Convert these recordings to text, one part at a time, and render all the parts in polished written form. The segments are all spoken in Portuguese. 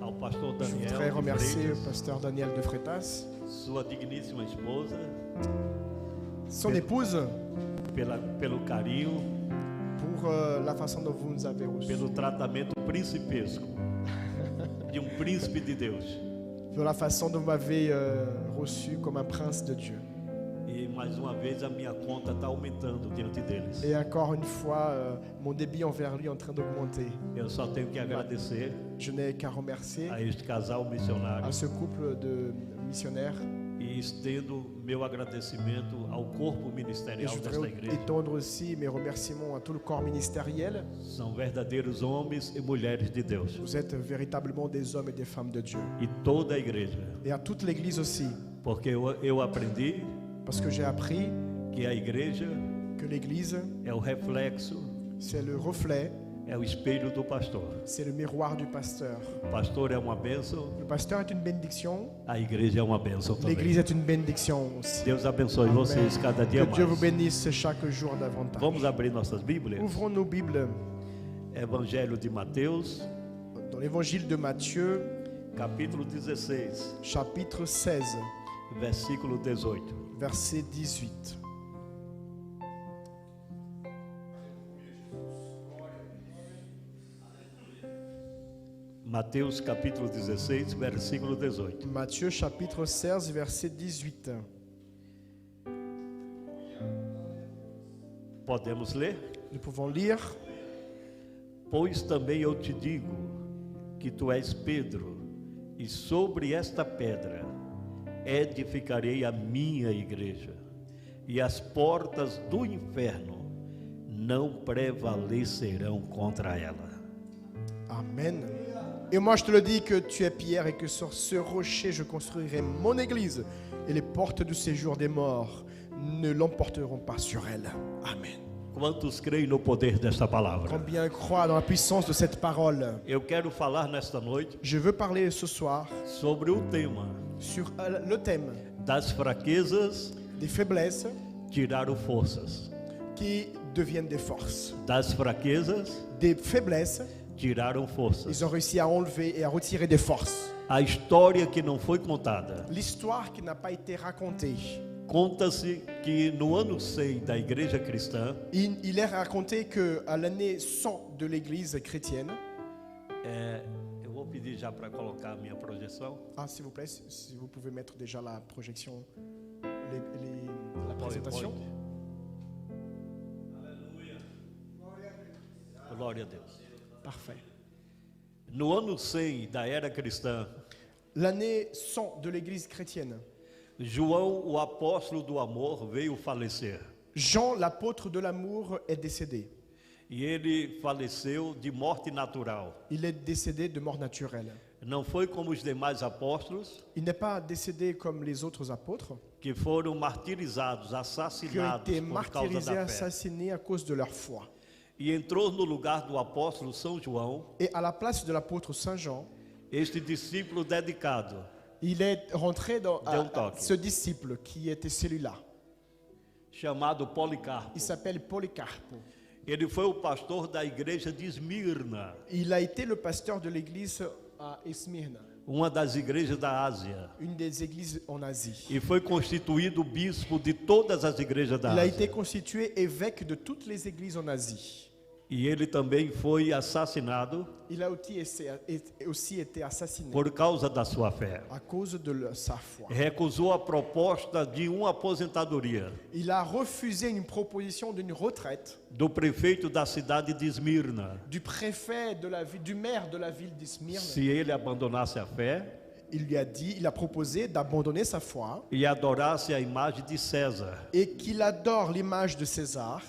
ao pastor Je Daniel voudrais de remercier le Freitas, pasteur Daniel de Freitas, sua digníssima esposa, son épouse, pelo carinho, pour la façon dont vous nous avez reçus, pelo tratamento principesco de príncipe de Deus. pour la façon dont vous m'avez reçu comme un prince de Dieu. E mais uma vez a minha conta está aumentando diante deles. Et encore une fois, mon débit envers lui est en train d'augmenter. Eu só tenho que agradecer Je n'ai qu'à remercier a este casal missionário à ce couple de missionnaires. e estendo meu agradecimento ao corpo Et ministerial je desta voudrais igreja. étendre aussi mes remerciements à tout le corps ministériel. São verdadeiros homens e mulheres de Deus. Vous êtes véritablement des hommes et des femmes de Dieu. E toda a igreja. Et à toute l'Église aussi, Porque eu aprendi parce que j'ai appris que a igreja que l'Église, é o reflexo, c'est le reflet, é o espelho do pastor. c'est le miroir du pasteur. O pastor é uma bênção, Le pasteur est une bénédiction, a igreja é uma bênção também. l'Église est une bénédiction aussi. Deus abençoe Amen. vocês cada dia Que Dieu vous mais. bénisse chaque jour davantage. Vamos abrir nossas Bíblias? Ouvrons nos Bibles Evangelho de Mateus, dans l'évangile de Matthieu, capítulo 16, chapitre 16, versículo 18. verset 18. Mateus capítulo 16, versículo 18. Matthieu chapitre 16, verset 18. Podemos ler? Nous pouvons lire. Pois também eu te digo que tu és Pedro, e sobre esta pedra edificarei a minha igreja, e as portas do inferno não prevalecerão contra ela. Amen. Et moi je te le dis que tu es Pierre et que sur ce rocher je construirai mon église et les portes du séjour des morts ne l'emporteront pas sur elle. Amen. Quantos creem no poder desta palavra? Combien croient dans la puissance de cette parole? Eu quero falar nesta noite Je veux parler ce soir sobre o tema sur le thème das fraquezas des faiblesses tiraram forças. qui deviennent des forces. Das fraquezas Des faiblesses, tiraram forças. ils ont réussi à enlever et à retirer des forces. A história que não foi contada. L'histoire qui n'a pas été racontée. Conta-se que no ano 100 da igreja cristã, Il est raconté qu'à l'année 100 de l'église chrétienne, eu vou pedir já para colocar a minha projeção. s'il vous plaît, si vous pouvez mettre déjà la projection, la présentation. Glória a Deus. Parfait. No ano 100 da era cristã, L'année 100 de l'église chrétienne, João, o apóstolo do amor, veio falecer. Jean, l'apôtre de l'amour, est décédé. E ele faleceu de morte natural. Il est décédé de mort naturelle. Não foi como os demais apóstolos, Il n'est pas décédé comme les autres apôtres, que foram martirizados, qui ont assassinados été por causa martyrisés, da fé. assassinés à cause de leur foi. E entrou no lugar do apóstolo São João, Et à la place de l'apôtre Saint Jean, este discípulo dedicado, il est rentré dans Deu toque. ce disciple qui était celui-là. chamado Policarpo. Il s'appelle Polycarpe. Ele foi o pastor da igreja de Esmirna, Il a été le pasteur de l'église à Smyrne, uma das igrejas da Ásia, une des églises en Asie. e foi constituído bispo de todas as igrejas da Il a été Ásia. constitué évêque de toutes les églises en Asie. E ele também foi assassinado Il a aussi été assassiné por causa da sua fé. à cause de sa foi. Recusou a proposta de uma aposentadoria Il a refusé une proposition d'une retraite do prefeito da cidade de Esmirna, du préfet de la ville, du maire de la ville d'Ismyrne. se ele abandonasse a fé Il a proposé d'abandonner sa foi e adorasse a imagem de César. et qu'il adore l'image de César.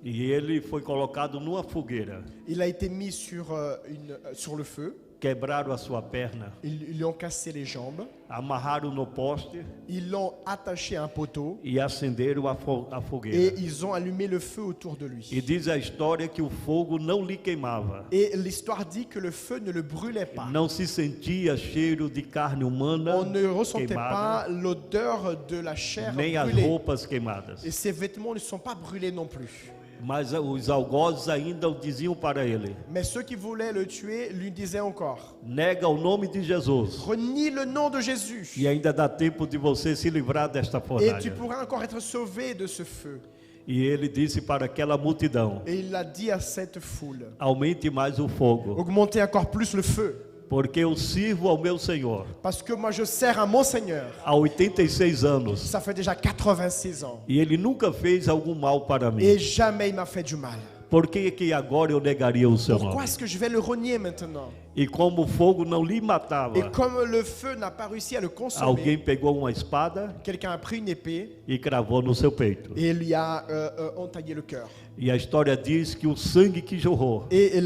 E ele foi colocado numa fogueira. Il a été mis sur le feu. Quebraram a sua perna, Ils lui ont cassé les jambes. amarraram no poste Ils l'ont attaché à un poteau e acenderam a et fogueira. ils ont allumé le feu autour de E lui. diz a história que o fogo não lhe queimava. Et l'histoire dit que le feu ne le brûlait pas. Não se sentia cheiro de carne humana On ne ressentait queimada, pas l'odeur de la chair nem as brûlée. roupas queimadas. Et ses vêtements ne sont pas brûlés non plus. Mas os algozes ainda diziam para ele: Mais ceux qui voulaient le tuer lui disaient encore, nega o nome de Jesus, renie le nom de Jésus, e ainda dá tempo de você se livrar desta et tu fornalha. pourras encore être sauvé de ce feu. E ele disse para aquela multidão: Et il a dit à cette foule, aumente mais o fogo, augmentez encore plus le feu, porque eu sirvo ao meu Senhor parce que moi je sers à mon Seigneur. há 86 anos, Ça fait déjà 86 ans. e ele nunca fez algum mal para mim. Et jamais il m'a fait du mal. Por que agora eu negaria o seu Pourquoi nome? est-ce que je vais le renier maintenant? E como o fogo não lhe Et matava, comme le feu n'a pas réussi à le consommer, alguém pegou uma espada quelqu'un a pris une épée e cravou no seu peito. et lui a entaillé le cœur. E a história diz que o sangue que jorrou Et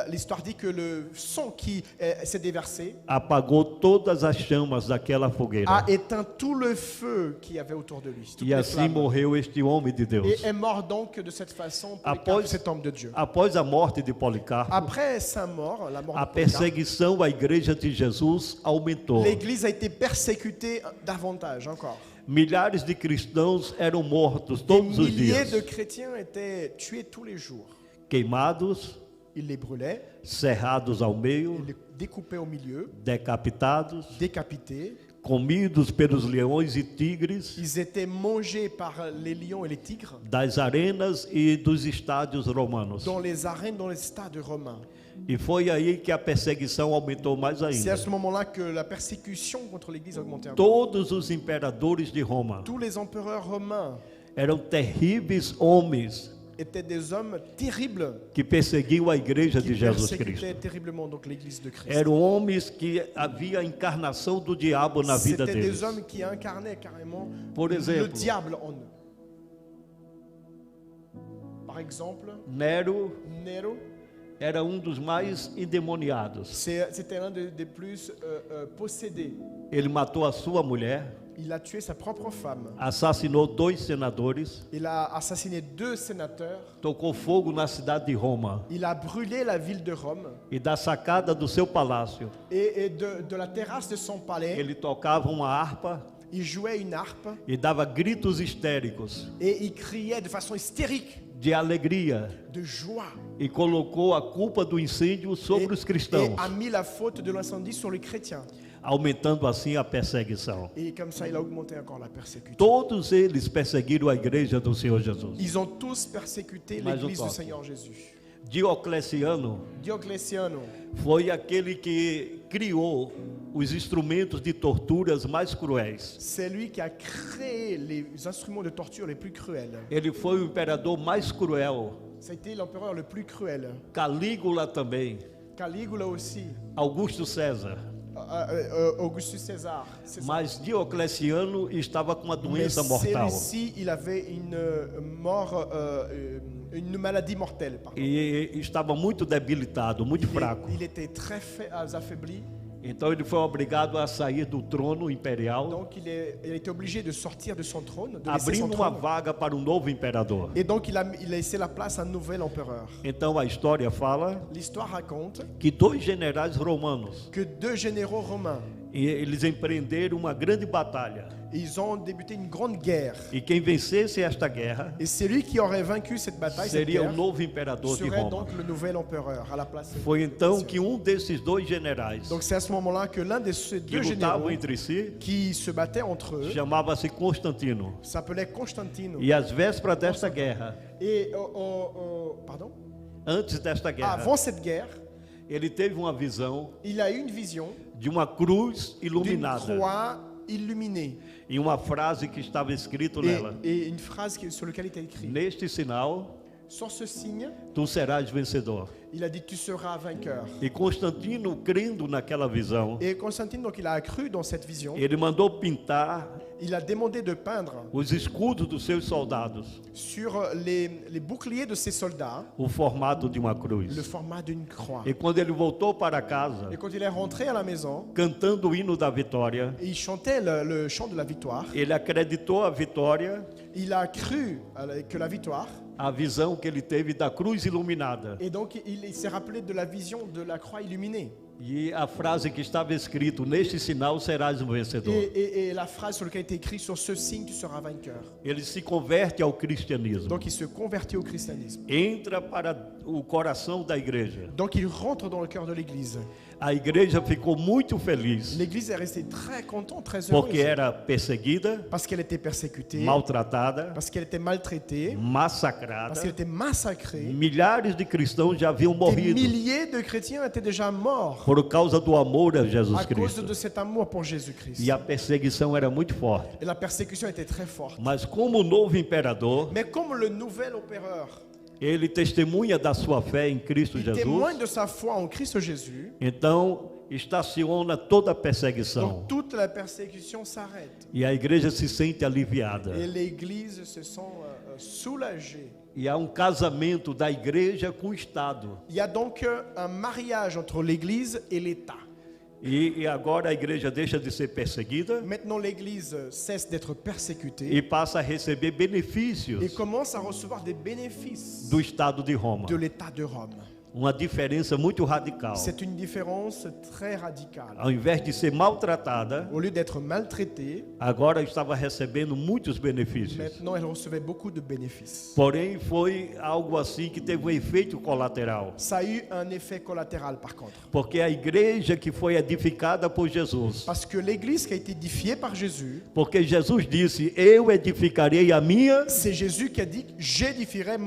l'histoire dit que le sang qui s'est déversé apagou todas as chamas daquela fogueira. a éteint tout le feu qu'il y avait autour de lui. toutes E les assim flammes. morreu este homem de Deus. Et est mort donc de cette façon pour Após- cet homme de Dieu. Após a morte de Policarpo, Après sa mort, la mort a de Polycarpe, perseguição à igreja de Jesus aumentou. l'Église a été persécutée davantage encore. Milhares de cristãos eram mortos Des todos os milliers dias, de chrétiens étaient tués tous les jours. queimados, Ils les brûlaient, cerrados ao ils meio, les découpaient au milieu, decapitados, décapités. comidos pelos leões e tigres Ils étaient mangés par les lions et les tigres das arenas e dos estádios romanos. dans les arènes, dans les stades romains. E foi aí que a perseguição aumentou mais C'est à ainda. ce moment-là que la persécution contre l'Église a augmenté encore. Todos os imperadores de Roma Tous les empereurs romains eram terríveis homens étaient des hommes terribles que perseguiam a igreja qui de Jesus persécutaient Cristo. terriblement donc l'Église de Christ. Eram homens que havia a encarnação do diabo na vida C'était deles. des hommes qui incarnaient carrément Por le exemplo, diable en eux. Par exemple, Nero Nero, era dos mais endemoniados. c'était l'un des plus possédés. Ele matou a sua mulher, Il a tué sa propre femme. assassinou 2 senadores, Il a assassiné 2 sénateurs. tocou fogo na cidade de Roma Il a brûlé la ville de Rome. e da sacada do seu palácio Et de la terrasse de son palais, ele tocava uma harpa il jouait une harpe e dava gritos histéricos et il criait de façon hystérique, de alegria de joie. e colocou a culpa do incêndio sobre os Et cristãos, a mis la faute de l'incendie sur les chrétiens. aumentando assim a perseguição. Et comme ça, il a augmenté encore la persécution. Todos eles perseguiram a igreja do Senhor Jesus. Ils ont tous persécuté Mais l'église au du top. Seigneur Jésus. Diocleciano Dioclétiano, foi aquele que criou os instrumentos de torturas mais cruéis. c'est lui qui a créé les instruments de torture les plus cruels. Ele foi o imperador mais cruel. Ça a été l'empereur le plus cruel. Calígula também. Caligula aussi. Augusto César. Augustus César. Mas Diocleciano estava com uma Mais doença mortal. celui-ci, il avait une mort, une maladie mortelle. Pardon. E estava muito debilitado, muito fraco. Il était très affaibli, Então ele foi obrigado a sair do trono imperial, donc il a été obligé de sortir de son trône, de laisser son abrindo uma trône. vaga para um novo imperador. Et donc il a laissé la place à un nouvel empereur. Então a história fala L'histoire raconte que 2 generais romanos, que 2 généraux romains, eles empreenderam uma grande batalha. ils ont débuté une grande guerre. E quem vencesse esta guerra Et celui qui aurait vaincu cette bataille, cette seria o guerre, novo imperador de serait Roma. donc le nouvel empereur à la place. Foi então que desses 2 generais Donc c'est à ce moment-là que l'un de ces que 2 généraux lutavam entre si qui se battaient entre eux chamava-se Constantino. s'appelait Constantino. E às vésperas desta guerra, Et pardon, antes desta guerra, avant cette guerre, ele teve uma visão il a eu une vision de uma cruz d'une iluminada croix illuminée e uma frase que estava escrito nela: et une phrase sur laquelle il était écrit: neste sinal sur ce signe, tu serás vencedor. il a dit tu seras vainqueur. E Constantino, crendo naquela visão, Et Constantine, donc il a cru dans cette vision. ele mandou pintar Il a demandé de peindre os escudos dos seus soldados sur les boucliers de ses soldats o formato de uma le cruz. format d'une croix. E quando ele voltou para casa, Et quand il est rentré à la maison, cantando o hino da vitória, il chantait le chant de la victoire. ele acreditou a vitória, Il a cru que la victoire, a visão que ele teve da cruz iluminada. et donc il s'est rappelé de la vision de la croix illuminée. E a frase que estava escrito, neste sinal serás um vencedor. Et la phrase sur laquelle est écrit, sur ce signe tu seras vainqueur. Ele se converte ao cristianismo. Donc il se convertit au christianisme. Entra para o coração da igreja. Donc il rentre dans le cœur de l'église. A igreja ficou muito feliz, L'église est restée très contente, très porque heureuse. era perseguida, Parce qu'elle était persécutée, maltratada, parce qu'elle était maltraitée, massacrada. parce qu'elle était massacrée. Milhares de cristãos já haviam Des morrido milliers de chrétiens étaient déjà morts por causa do amor a Jesus à cause Cristo. de cet amour pour Jésus-Christ. E a perseguição era muito forte. Et la persécution était très forte. Mas como o novo imperador, Mais comme le nouvel empereur, ele testemunha da sua fé em Cristo il Jesus, témoigne de sa foi en Christ Jésus, então estaciona toda a perseguição. donc toute la persécution s'arrête. E a igreja se sente aliviada. Et l'église se sent soulagée. E há casamento da igreja com o Estado. Il y a donc un mariage entre l'église et l'État. E agora a igreja deixa de ser perseguida Maintenant, l'église cesse d'être persécutée e passa a receber et benefícios commence à recevoir des bénéfices do Estado de Roma. de l'État de Rome. Uma diferença muito radical. C'est une différence très radicale. Ao invés de ser maltratada, Au lieu d'être maltraitée, agora estava recebendo muitos benefícios. maintenant elle recevait beaucoup de bénéfices. Porém, foi algo assim que teve um efeito colateral. Ça a eu un effet collatéral par contre. Porque a igreja que foi edificada por Jesus, Parce que l'église qui a été édifiée par Jésus, porque Jesus disse: Eu edificarei a c'est Jésus qui a dit « J'édifierai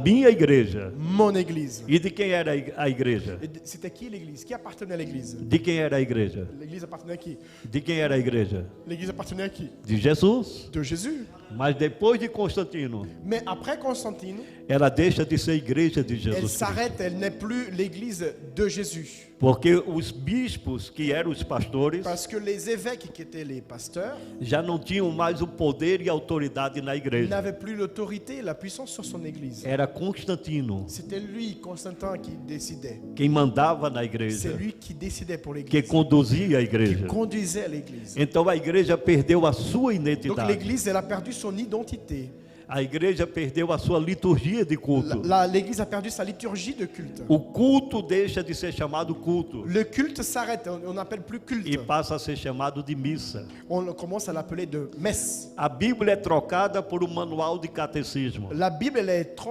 minha igreja. mon église E de quem era a igreja? ». Et c'était qui l'église? Qui appartenait à l'église? De quem era a igreja? L'église appartenait à qui? De quem era a igreja? L'église appartenait à qui? De Jesus. De Jésus. Mas depois de Constantino, Mais après Constantine, ela deixa de ser igreja de elle Jesus Cristo. s'arrête, elle n'est plus l'église de Jésus. Porque os bispos, que eram os pastores, Parce que les évêques qui étaient les pasteurs já não tinham mais o poder e a autoridade na igreja. n'avaient plus l'autorité et la puissance sur son église. Era Constantino C'était lui, Constantin, qui décidait. quem mandava na C'est igreja, lui qui décidait pour que l'église, conduzia a qui igreja. conduisait l'église. Então a igreja perdeu a sua Donc identidade. l'église, elle a perdu son identité. A igreja perdeu a sua liturgia de culto. L'église a perdu sa liturgie de culte. O culto deixa de ser chamado culto Le culte s'arrête, on n'appelle plus culte. e passa a ser chamado de missa. On commence à l'appeler de messe. A Bíblia é trocada por um manual de catecismo. La Bible,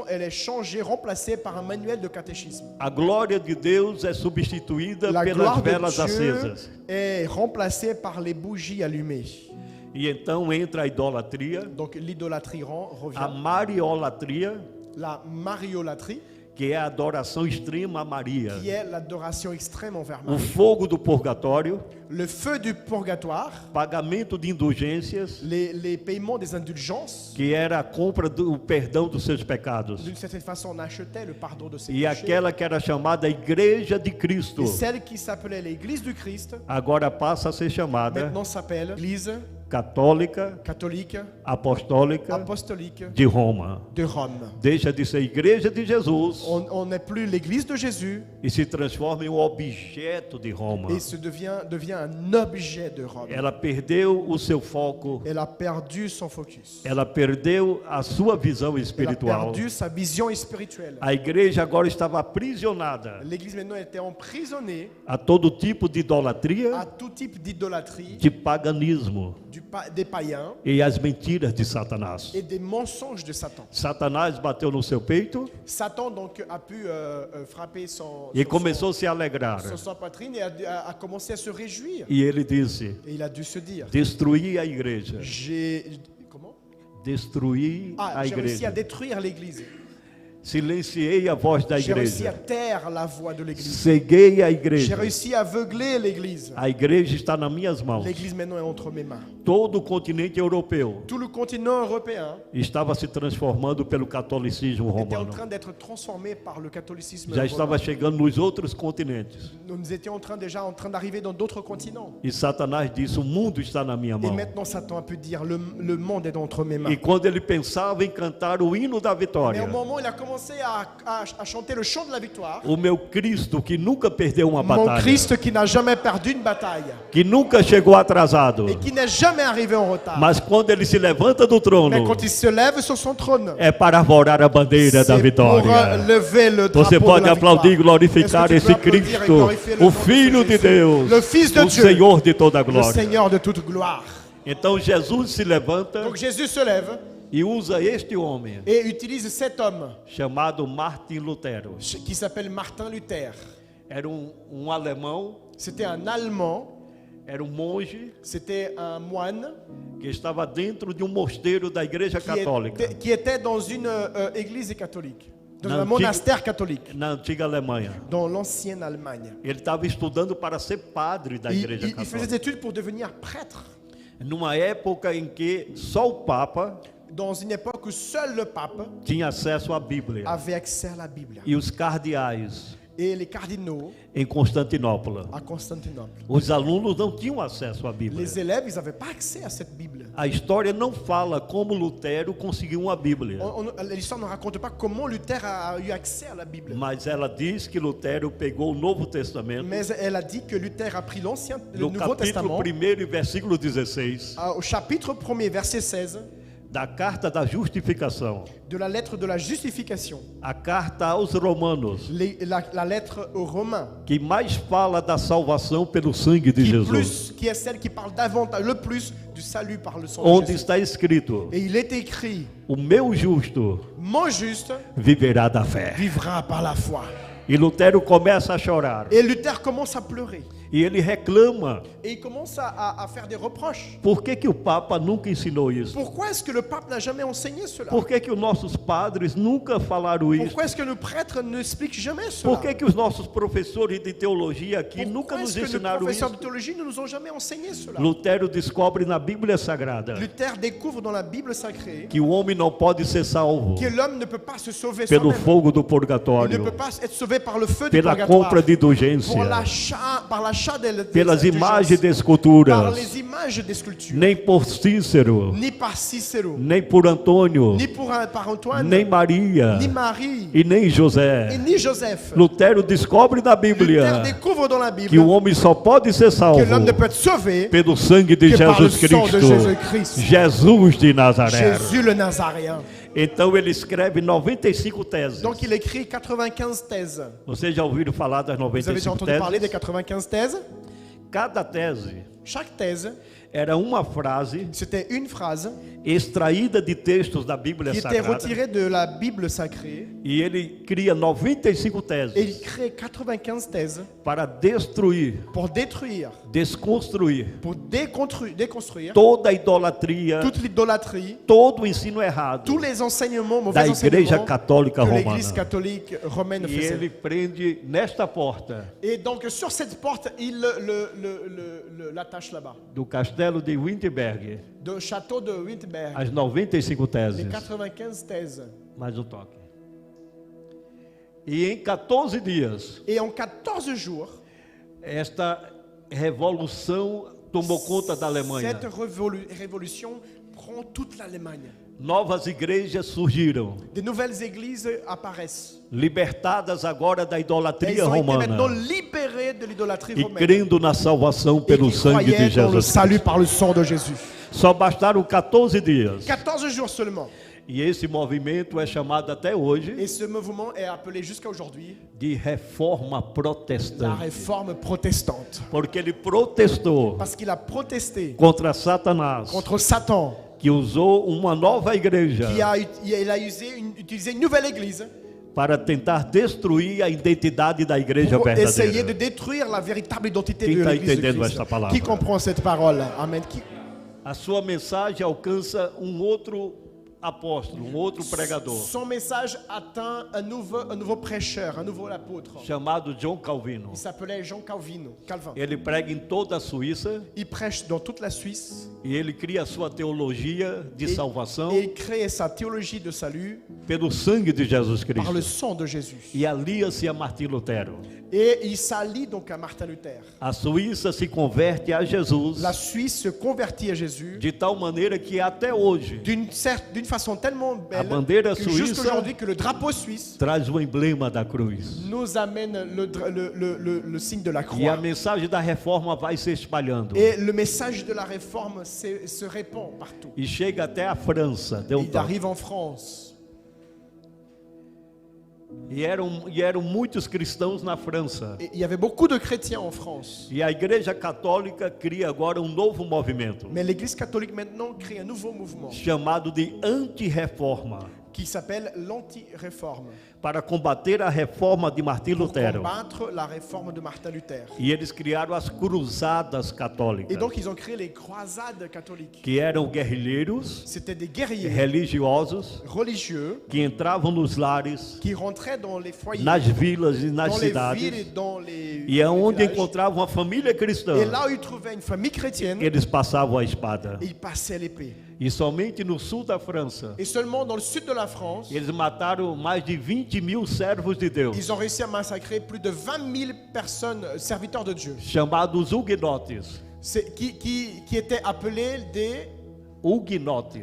elle est changée, remplacée par un manuel de catéchisme. A glória de Deus é substituída La pelas gloire de velas Dieu acesas. est remplacée par les bougies allumées. E então entra a idolatria, Donc l'idolâtrie a revient. mariolatria, La mariolatrie, que é a adoração extrema a Maria. qui est l'adoration extrême envers O Marie. fogo do purgatório, Le feu du purgatoire, pagamento de indulgências, les paiements des indulgences. que era a compra do perdão dos seus pecados. D'une certaine façon, on achetait le pardon de ses E péchés. aquela que era chamada Igreja de Cristo, Et celle qui s'appelait l'Église du Christ, agora passa a ser chamada maintenant s'appelle l'Église Católica catholique, Apostólica apostolique de Roma. de Rome. Deixa de ser Igreja de Jesus On n'est plus l'Église de Jésus e se transforma em um objeto de Roma. et devient un objet de Rome. Ela perdeu o seu foco, Elle a perdu son focus. ela perdeu a sua visão Elle a espiritual. perdu sa vision spirituelle. A igreja agora estava aprisionada L'Église maintenant était emprisonnée a todo tipo de à idolatria, tout type d'idolâtrie de paganismo des païens e as mentiras de Satanás. et des mensonges de Satan. Satanás bateu no seu peito Satan donc a pu frapper son e começou a se alegrar. sur sa poitrine et a commencé à se réjouir. E ele disse: Et il a dû se dire, destruir a igreja, comment? destruir a J'ai réussi à igreja. détruire l'Église. Silenciei a voz da J'ai réussi à igreja, taire la voix de l'Église. ceguei a J'ai igreja. réussi à aveugler l'Église. A igreja está nas minhas mãos. L'Église maintenant est entre mes mains. Todo o continente europeu Tout le continent européen estava se transformando pelo catolicismo était en romano. train d'être transformé par le catholicisme Já estava romain. chegando nos outros continentes. Nous étions déjà en train d'arriver dans d'autres continents. E Satanás disse: o mundo está na minha Et mão. maintenant, Satan a pu dire, le monde est entre mes mains. E quando ele pensava em cantar o hino da Mais vitória, au moment où il a commencé à chanter le chant de la victoire, o meu Cristo que nunca perdeu uma mon batalha, Christ qui n'a jamais perdu une bataille que nunca chegou atrasado, et qui n'est jamais jamais arrivé en retard. Mas quando ele se levanta do Mais trono, quand il se lève sur son trône, é para arvorar a bandeira da c'est pour vitória. lever le Você drapeau pode de la aplaudir e victoire. glorificar Est-ce que tu esse peux applaudir et Cristo, glorifier le o nom de Filho de Jésus, Deus, le Fils de o Dieu, Senhor de toda a le glória. Seigneur de toute gloire. Então Jesus se levanta Donc Jésus se lève e usa este homem et utilise cet homme chamado Martin Lutero. qui s'appelle Martin Luther. Era um alemão, C'était un Allemand, era um monge c'était un moine que estava dentro de um mosteiro da Igreja Católica qui était dans une église catholique, dans un L'antique- monastère catholique, na antiga Alemanha. dans l'ancienne Allemagne. Ele estava estudando para ser padre da Igreja Il faisait Católica. des études pour devenir prêtre, Numa época em que só o Papa dans une époque où seul le pape tinha acesso à Bíblia avait accès à la Bible. e os cardeais Et les cardinaux em Constantinopla. à Constantinople. Os alunos não tinham acesso à Bíblia. Les élèves, ils n'avaient pas accès à cette Bible. A história não fala como Lutero conseguiu uma Bíblia, L'histoire ne raconte pas comment Luther a eu accès à la Bible. mas ela diz que Lutero pegou o Novo Testamento, Mais elle a dit que Luther a pris le no Nouveau capítulo Testament, 1 e versículo 16, au chapitre 1er, verset 16, da carta da justificação, de la lettre de la justification, a carta aos Romanos, la lettre aux Romains, que mais fala da salvação pelo sangue de Jesus, qui est celle qui parle davantage, le plus du salut par le sang de onde Jésus. está escrito: Et il est écrit, o meu justo mon juste viverá da fé. vivra par la foi. E Lutero começa a chorar. Et Luther commence à pleurer. E ele reclama. Et il commence à faire des reproches. Por que o Papa nunca ensinou isso? Pourquoi est-ce que le pape n'a jamais enseigné cela? Por que os nossos padres nunca falaram isso? Pourquoi est-ce que le prêtre ne explique jamais cela? Por que os nossos professores de teologia aqui nunca Pourquoi nos est-ce que les ensinaram professeurs isso? de théologie ne nous ont jamais enseigné cela? Lutero descobre na Bíblia Sagrada Luther découvre dans la Bible sacrée que o homem não pode ser salvo que l'homme ne peut pas se sauver pelo soi-même. fogo do Il ne purgatório, peut pas être sauvé par le feu du pela purgatoire, compra de indulgência, par l'achat pelas imagens de par esculturas, les images des sculptures, nem por Cícero, ni par Cicéro, nem por Antônio, ni par Antoine, nem Maria ni Marie, e nem et José. ni Joseph. Lutero descobre na Luther Bíblia découvre dans la que o Bible homem só pode ser que salvo l'homme ne peut être sauvé pelo sangue de que par le Jesus sang de Cristo, Jésus-Christ, Jesus de Nazaré. Jésus le Nazaréen. Então ele escreve 95 teses. Donc il écrit 95 thèses. Vocês já ouviram falar das Vous avez déjà 95 entendu parler des teses? 95 thèses? Cada tese Chaque thèse, era uma frase c'était une phrase extraída de textos da Bíblia qui était Sagrada. retirée de la Bible sacrée. E ele cria 95 Et il teses crée 95 thèses para destruir, pour détruire, desconstruir pour déconstruire toda a idolatria, toute l'idolâtrie, todo o ensino errado tous les enseignements, da mauvais Igreja enseignements Católica que l'Église Romana. catholique romaine E faisait. ele prende nesta porta Et donc sur cette porte, il l'attache là-bas. do castelo de Wittenberg Du château de Wittenberg, as 95 les teses. 95 thèses. Mais um toque. E em 14 dias, Et en 14 jours, esta revolução tomou conta da Alemanha. cette révolution prend toute l'Allemagne. Novas igrejas surgiram, Des nouvelles églises apparaissent. libertadas agora da Elles idolatria ont été maintenant romana libérées de l'idolâtrie e romaine. crendo na salvação Et pelo qui sangue de croyaient dans le Jesus salut Cristo. par le sang de Jésus. Só bastaram 14 dias. 14 jours seulement. E esse movimento é chamado até hoje Et ce mouvement est appelé jusqu'à aujourd'hui de reforma la protestante, réforme protestante. porque ele protestou Parce qu'il a protesté contra Satanás, contre Satan, que usou uma nova igreja il a utilisé une nouvelle église para tentar destruir a identidade da igreja pour essayer de verdadeira. détruire la véritable identité Qui de está l'église de entendendo Christ. esta palavra? Qui comprend cette parole? Amen. A sua mensagem alcança outro apóstolo, outro pregador, Son message atteint un nouveau prêcheur, un nouveau apôtre. chamado John Calvino. Il s'appelait Jean Calvin. Ele prega em toda a Suíça Il prêche dans toute la Suisse e ele cria a sua teologia de salvação et il crée sa théologie de salut pelo sangue de Jesus par le Cristo. sang de Jésus. E alia-se a Martim Lutero. Et il s'allie donc à Martin Luther. A Suíça se converte a Jesus La Suisse se convertit à Jésus de tal maneira que até hoje d'une façon tellement belle bandeira que suíça jusqu'aujourd'hui que le drapeau suisse traz o emblema da cruz. nous amène le signe de la E a croix. mensagem da reforma vai se espalhando. Et le message de la réforme se répand partout. E chega até a França. Deu um Il toque. arrive en France. E eram muitos cristãos na França. Et il y avait beaucoup de chrétiens en France. E a Igreja Católica cria agora um novo movimento, Mais l'Église catholique maintenant crée un nouveau mouvement chamado de anti-reforma, qui s'appelle l'anti-réforme para combater a reforma de Martim pour Lutero. combattre la réforme de Martin Luther. E eles criaram as cruzadas Et católicas, donc ils ont créé les croisades catholiques. que eram guerrilheiros C'était des guerriers religiosos religieux que entravam nos lares, qui rentraient dans les foyers, nas vilas e nas dans les villes cidades, et dans les e aonde villages. encontravam uma família cristã, Et là où ils trouvaient une famille chrétienne, eles passavam a espada. ils passaient l'épée. E somente no sul da França, Et seulement dans le sud de la France, eles mataram mais de 20.000 servos de Deus, ils ont réussi à massacrer plus de 20 000 personnes, serviteurs de Dieu, chamados huguenotes. qui étaient appelés des, Huguenotes.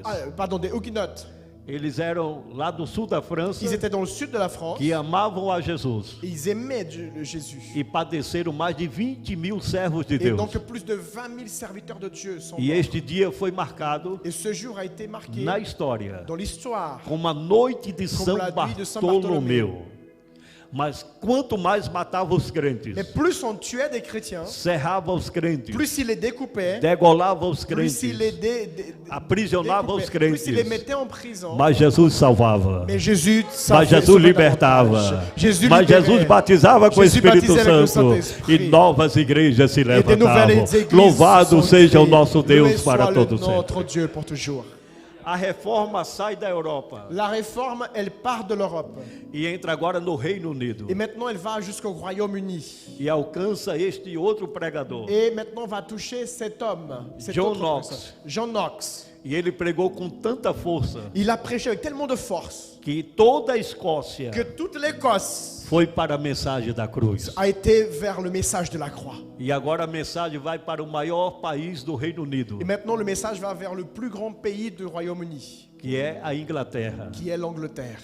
des huguenots. Eles eram lá do sul da França, Ils étaient dans le sud de la France. que amavam a Jesus Et ils aimaient Jésus. e padeceram mais de 20.000 servos de Et Deus. donc plus de 20 000 serviteurs de Dieu sont E morts. este dia foi marcado Et ce jour a été marqué na história dans l'histoire como a noite de São la nuit de São Bartolomeu. Mas quanto mais matava os crentes, Mais plus on tuait des chrétiens, cerrava os crentes, plus il les découpait, degolava os plus il les crentes, aprisionava os découpait, plus il les crentes. mettait en prison. Mas Jesus salvava. Mais Jésus Mas sauvait Jesus davantage. libertava. Jésus Mas libérait. Jesus batizava com o Jesus Espírito batizait avec le Santo Saint-Esprit. e novas igrejas se Et des levantavam. nouvelles églises Louvado sont seja o créées. nosso Loué Deus soit para le todo sempre. notre Dieu pour toujours. A reforma sai da Europa La réforme, elle part de l'Europe. e entra agora no Reino Unido Et maintenant, elle va jusqu'au Royaume-Uni. e alcança este outro pregador. Et maintenant, on va toucher cet homme, cet John autre Knox. personne, John Knox. E ele pregou com tanta força Il a prêché avec tellement de force que toda a Escócia que toute l'Écosse foi para a mensagem da cruz. a été vers le message de la croix. E agora a mensagem vai para o maior país do Reino Unido, Et maintenant, le message va vers le plus grand pays du Royaume-Uni, que é a Inglaterra, qui est l'Angleterre.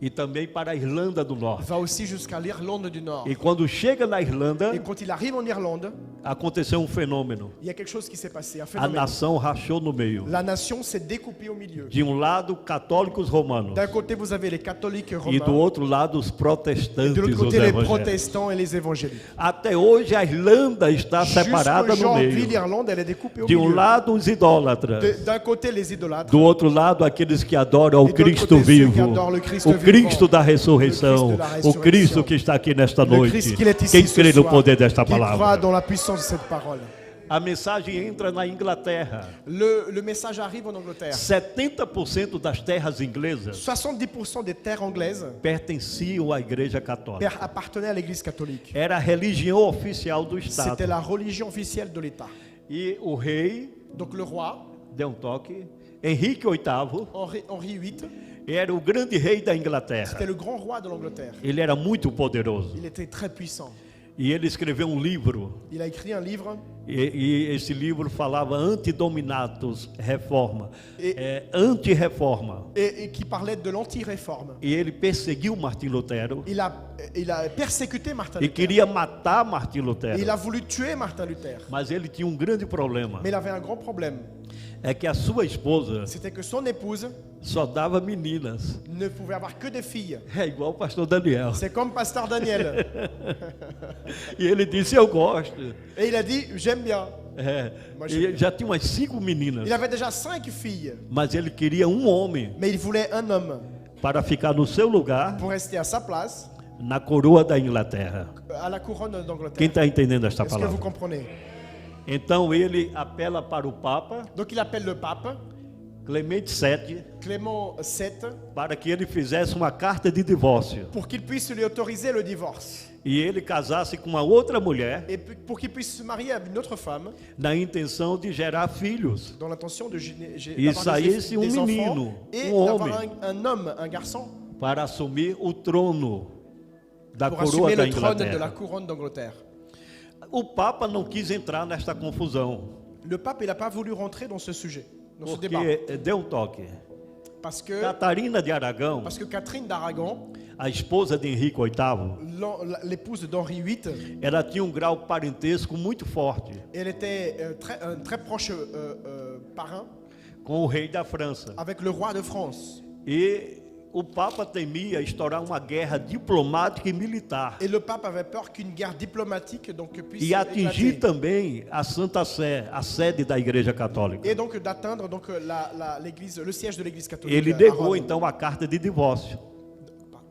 e também para a Irlanda do Il Norte. va aussi jusqu'à l'Irlande du Nord. E quando chega na Irlanda, Et quand il arrive en Irlande, aconteceu um fenômeno. il y a quelque chose qui s'est passé, un A phénomène. nação rachou no meio. La nation s'est découpée au milieu. De um lado, católicos romanos. D'un côté, vous avez les catholiques E do romains, outro lado, os et protestantes, de l'autre os côté, les evangélicos. protestants et les évangéliques. Até hoje, a Irlanda está separada no Jusqu'aujourd'hui, meio. l'Irlande, elle est découpée au De um milieu. lado, os idólatras. D'un côté, les idolâtres. Do outro lado, aqueles que adoram E o do outro Cristo côté, ceux qui vivo. adoram o Cristo O vivant. Cristo da ressurreição. O Cristo da O ressurreição. Cristo que está aqui nesta Le noite. Christ qui est ici Quem ce crê no soir, poder desta qui croit palavra? dans la puissance de cette parole. A mensagem entra na Inglaterra. Le message arrive en Angleterre. 70% das terras inglesas 70% des terres anglaises pertenciam à Igreja Católica. appartenaient à l'Église catholique. Era a religião oficial do Estado. C'était la religion officielle de l'État. E o rei Donc le roi, deu um toque. Henrique VIII Henri VIII, era o grande rei da c'était Inglaterra. le grand roi de l'Angleterre. Ele era muito poderoso. Il était très puissant. E ele escreveu um livro. Il a écrit un livre E esse livro falava antidominatus reforma. E- Anti-reforma. et qui parlait de l'anti-réforme. E ele perseguiu Martim Lutero. Il a persécuté Martin E Luther. queria matar Martim Lutero. Il a voulu tuer Martin Luther. Mas ele tinha um grande problema. Mais il avait un grand problème. É que a sua esposa C'était que son épouse só dava meninas. ne pouvait avoir que des filles. É igual o pastor Daniel. C'est comme Pasteur Daniel. E ele disse, eu gosto. Et il a dit, j'aime bien. É, Mas- ele já tinha umas 5 meninas. Il avait déjà 5 filles. Mas ele queria um homem Mais il voulait un homme para ficar no seu lugar pour rester à sa place na coroa da Inglaterra. à la couronne Quem d'Angleterre. está entendendo esta Est-ce que vous palavra? comprenez? Então ele apela para o Papa Donc il appelle le pape, Clemente VII Clément VII, para que ele fizesse uma carta de divórcio pour qu'il puisse lui autoriser le divorce. e ele casasse com uma outra mulher Et pour qu'il puisse se marier avec une autre femme, na intenção de gerar filhos. dans l'intention de E d'avoir saísse des um enfants menino, et um d'avoir homem, un homme, un garçon, para assumir o trono da pour coroa assumer da le trône de la Inglaterra. couronne d'Angleterre. O Papa não quis entrar nesta confusão, Le pape, il n'a pas voulu rentrer dans ce sujet, dans ce débat. porque deu um toque. Parce que Catarina de Aragão, Catherine d'Aragon, a esposa de Henrique VIII, l'épouse d'Henri VIII, ela tinha um grau parentesco muito forte elle était un très proche parrain com o rei da França. avec le roi de France. E o Papa temia estourar uma guerra diplomática e militar Et le pape avait peur qu'une guerre diplomatique puisse e atingir éclater. também a Santa Sé, a sede da Igreja Católica. Et donc d'atteindre l'église, le siège de l'église catholique. Ele à negou Rome. então a carta de divórcio.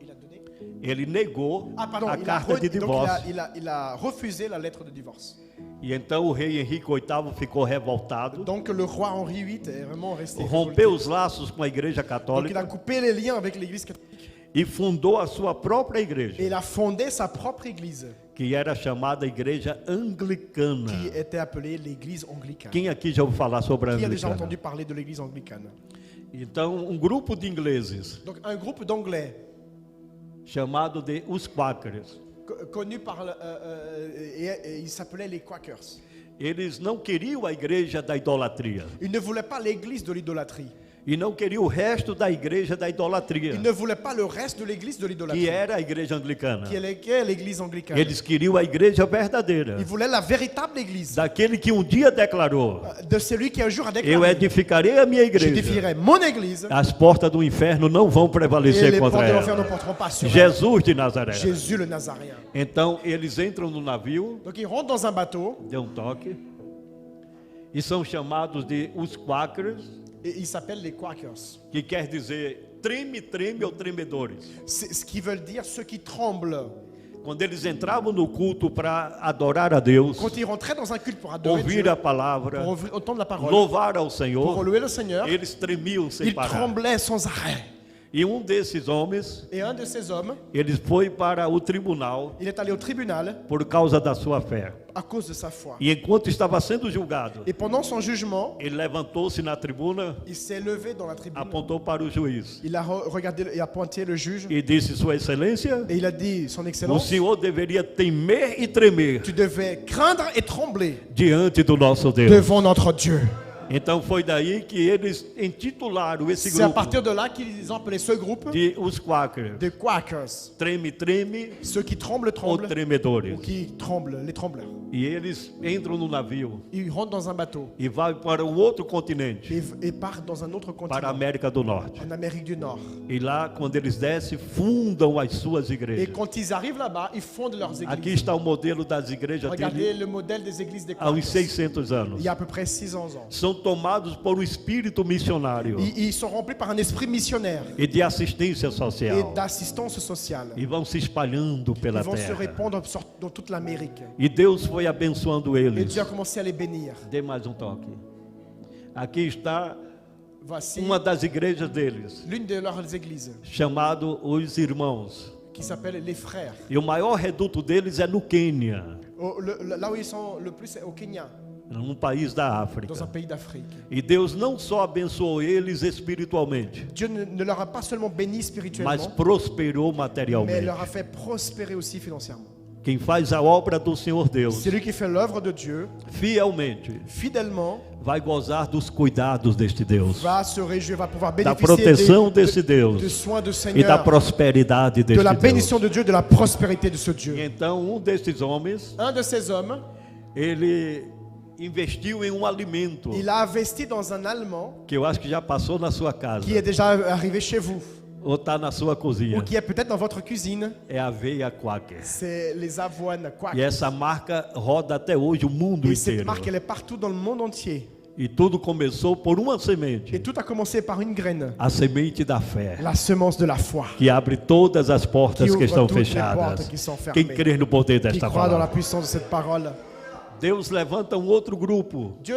Il a donné. Ele negou Ah pardon, a il a, carta de donc divórcio. il a refusé la lettre de divorce. E então o rei Henrique VIII ficou revoltado, Donc le roi Henri VIII est vraiment resté rompeu révolté. os laços com a Igreja Donc il a Católica coupé les liens avec l'église catholique e fundou a sua própria et igreja, il a fondé sa propre église que era chamada Igreja Anglicana. qui était appelée l'église anglicane. Quem aqui já ouviu falar sobre a Qui a déjà Anglicana? entendu parler de l'église anglicane? Então, um grupo de ingleses Donc un groupe d'anglais chamado de os Quakers, connu par et il s'appelait les Quakers. eles não queriam a igreja da idolatria Ils ne voulaient pas l'église de l'idolâtrie. e não queriam o resto da igreja da idolatria, Ils ne voulaient pas le reste de l'église de que l'idolâtrie. era a igreja anglicana. Qui est l'église anglicane. Eles queriam a igreja verdadeira, Ils voulaient la véritable église. daquele que dia declarou: De celui qui un jour a eu déclaré: edificarei a minha igreja, j'édifierai mon église as portas do inferno não vão et prevalecer les portes contra de l'enfer ela. ne porteront pas sur elle. Jesus de Nazaré. Jésus le Nazaréen. Então eles entram no navio, Donc ils rentrent dans un bateau deu um toque, e são chamados de os Quakers, et ils s'appellent les Quakers. que quer dizer treme, treme ou tremedores. C'est ce qui veut dire ceux qui tremblent. Quando eles entravam no culto para adorar a Deus, Quand ils rentraient dans un culte pour adorer ouvir Dieu, a palavra, pour entendre la parole, louvar ao pour Senhor, louer le Seigneur, eles tremiam sem ils parar. tremblaient sans arrêt. E um desses homens, Et un de ces hommes, ele foi para o tribunal il est allé au tribunal por causa da sua fé. à cause de sa foi. E enquanto estava sendo julgado, Et pendant son jugement, ele levantou-se na tribuna, il s'est levé dans la tribune. apontou para o juiz Il a regardé et a pointé le juge e disse: Sua Excelência, et il a dit: Son o Excellence, senhor deveria temer e tremer tu devais craindre et trembler diante do nosso Deus. devant notre Dieu. Então foi daí que eles intitularam esse C'est à grupo partir de là qu'ils ont appelé ce groupe de os Quakers. des Quakers. Treme, treme Ceux qui tremblent, ou tremblent, tremedores. ou qui tremblent, les trembleurs. E eles entram no navio Ils rentrent dans un bateau e vão para um outro continente, et partent dans un autre para a continent, América do Norte. en Amérique du Nord. E lá, quando eles descem, fundam as suas Et igrejas. quand ils arrivent là-bas, ils fondent leurs Aqui églises. está o modelo das igrejas Regardez dele le modèle des églises des há uns Quakers. 600 anos. Il y a à peu près 600 ans. São tomados por um espírito missionário Ils sont remplis par un esprit missionnaire e de assistência et social. d'assistance sociale. E vão se espalhando pela Ils vont se terra. répandre dans toute l'Amérique. E Deus foi abençoando Et eles. Dieu a commencé à les bénir. Dê mais um toque. Aqui está Voici uma das igrejas deles, l'une de leurs églises chamado Os Irmãos. qui s'appelle les frères. E o maior reduto deles é no Quênia, Là où ils sont le plus, c'est au Kenya, num país da dans un África. pays d'Afrique. E Deus não só abençoou eles espiritualmente, Dieu ne leur a pas seulement béni mas spirituellement, prosperou mais materialmente. leur a fait prospérer aussi financièrement. Quem faz a obra do Senhor Deus Celui qui fait l'œuvre de Dieu, fielmente fidèlement, vai gozar dos cuidados deste Deus, va se réjouir, va pouvoir da bénéficier proteção desse de Deus soins du e da Seigneur, prosperidade de la deste Deus. bénédiction de Dieu, de la prospérité de ce E Dieu. então um destes homens, Un de ces hommes, ele investiu em um alimento il a investi dans un Allemand que eu acho que já passou na sua casa qui est déjà arrivé chez vous, ou está na sua ou cozinha. qui est peut-être dans votre cuisine. É a aveia Quaker. C'est les avoines E Quaker. essa marca roda até hoje o mundo Et cette inteiro. marque, elle est partout dans le monde entier. E tudo começou por uma Et semente, tout a commencé par une graine, a semente da fé, la semence de la foi, que abre todas as portas qui que ouvre estão toutes les fechadas. portes qui sont Quem fermées. crê no poder Qui desta croit dans la palavra? puissance de cette parole. Deus levanta um outro grupo Dieu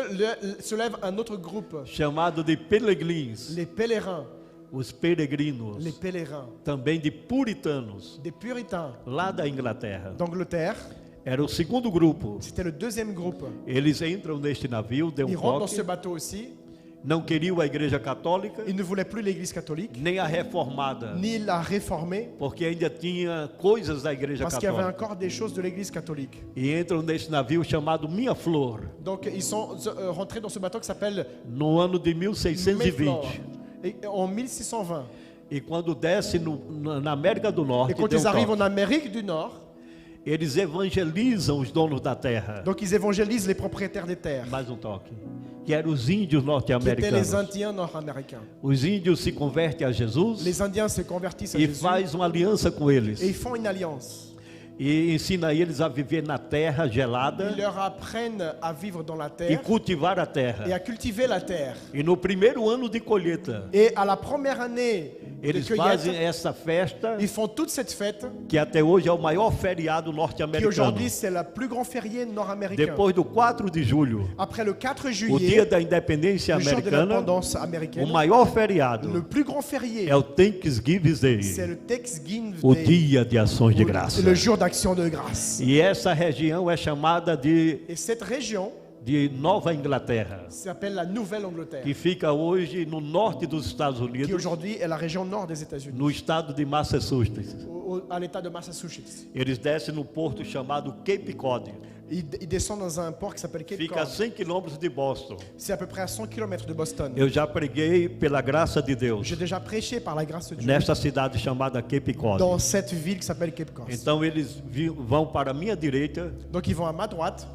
se lève un autre groupe, chamado de pelegrins, les pèlerins, os peregrinos, les pèlerins, também de puritanos, des puritains lá da Inglaterra. d'Angleterre. Era o segundo grupo. C'était le deuxième groupe. Eles entram neste navio, deu um Ils rentrent dans ce toque, bateau aussi. não queriam a igreja católica, Ils ne voulaient plus l'église catholique, nem a reformada, ni la réformée, porque ainda tinha coisas da igreja parce qu'il y avait católica. encore des choses de l'église catholique. E entram neste navio chamado Minha Flor, Donc ils sont rentrés dans ce bateau qui s'appelle no ano de Mayflower. 1620. en 1620. E quando desce na América do Norte, Et quand tem ils um arrivent toque. en Amérique du Nord, Eles evangelizam os donos da terra. donc ils évangélisent les propriétaires des terres, Mais um toque. Que eram os índios qui étaient les norte-americanos. Indiens nord-américains. Os índios se convertem a Jesus Les Indiens se convertissent à e Jésus faz uma aliança com eles. et ils font une alliance. E ensina eles a viver na terra Ils gelada leur apprennent à vivre dans la e terre cultivar a et terra. à cultiver la terre. E no primeiro ano de colheita, Et à la première année de eles fazem cueillette, essa festa, ils font toute cette fête que até hoje é o maior feriado qui norte-americano. aujourd'hui c'est le plus grand férié nord-américain. Depois do 4 de julho, Après le 4 o dia juillet, da independência le jour de americana, l'indépendance o américaine, maior le feriado plus grand férié, é o Thanksgiving c'est Day, le Thanksgiving o Day, dia de ações de graça. le jour d'action de grâce. E essa região é chamada Et cette région de Nova Inglaterra, s'appelle la Nouvelle-Angleterre, que fica hoje no norte dos Estados qui Unidos, aujourd'hui est la région nord des États-Unis, no estado de Massachusetts. à l'état de Massachusetts. Eles descem no porto chamado Cape Cod. Ils descendent dans un port qui s'appelle Cape Fica a Cod. 100 quilômetros de Boston. C'est à peu près à 100 km de Boston. Eu já preguei pela graça de Deus J'ai déjà prêché par la grâce de Dieu nesta cidade chamada Cape Cod. dans cette ville qui s'appelle Cape Cod. Então eles vão para a minha direita, Donc ils vont à ma droite,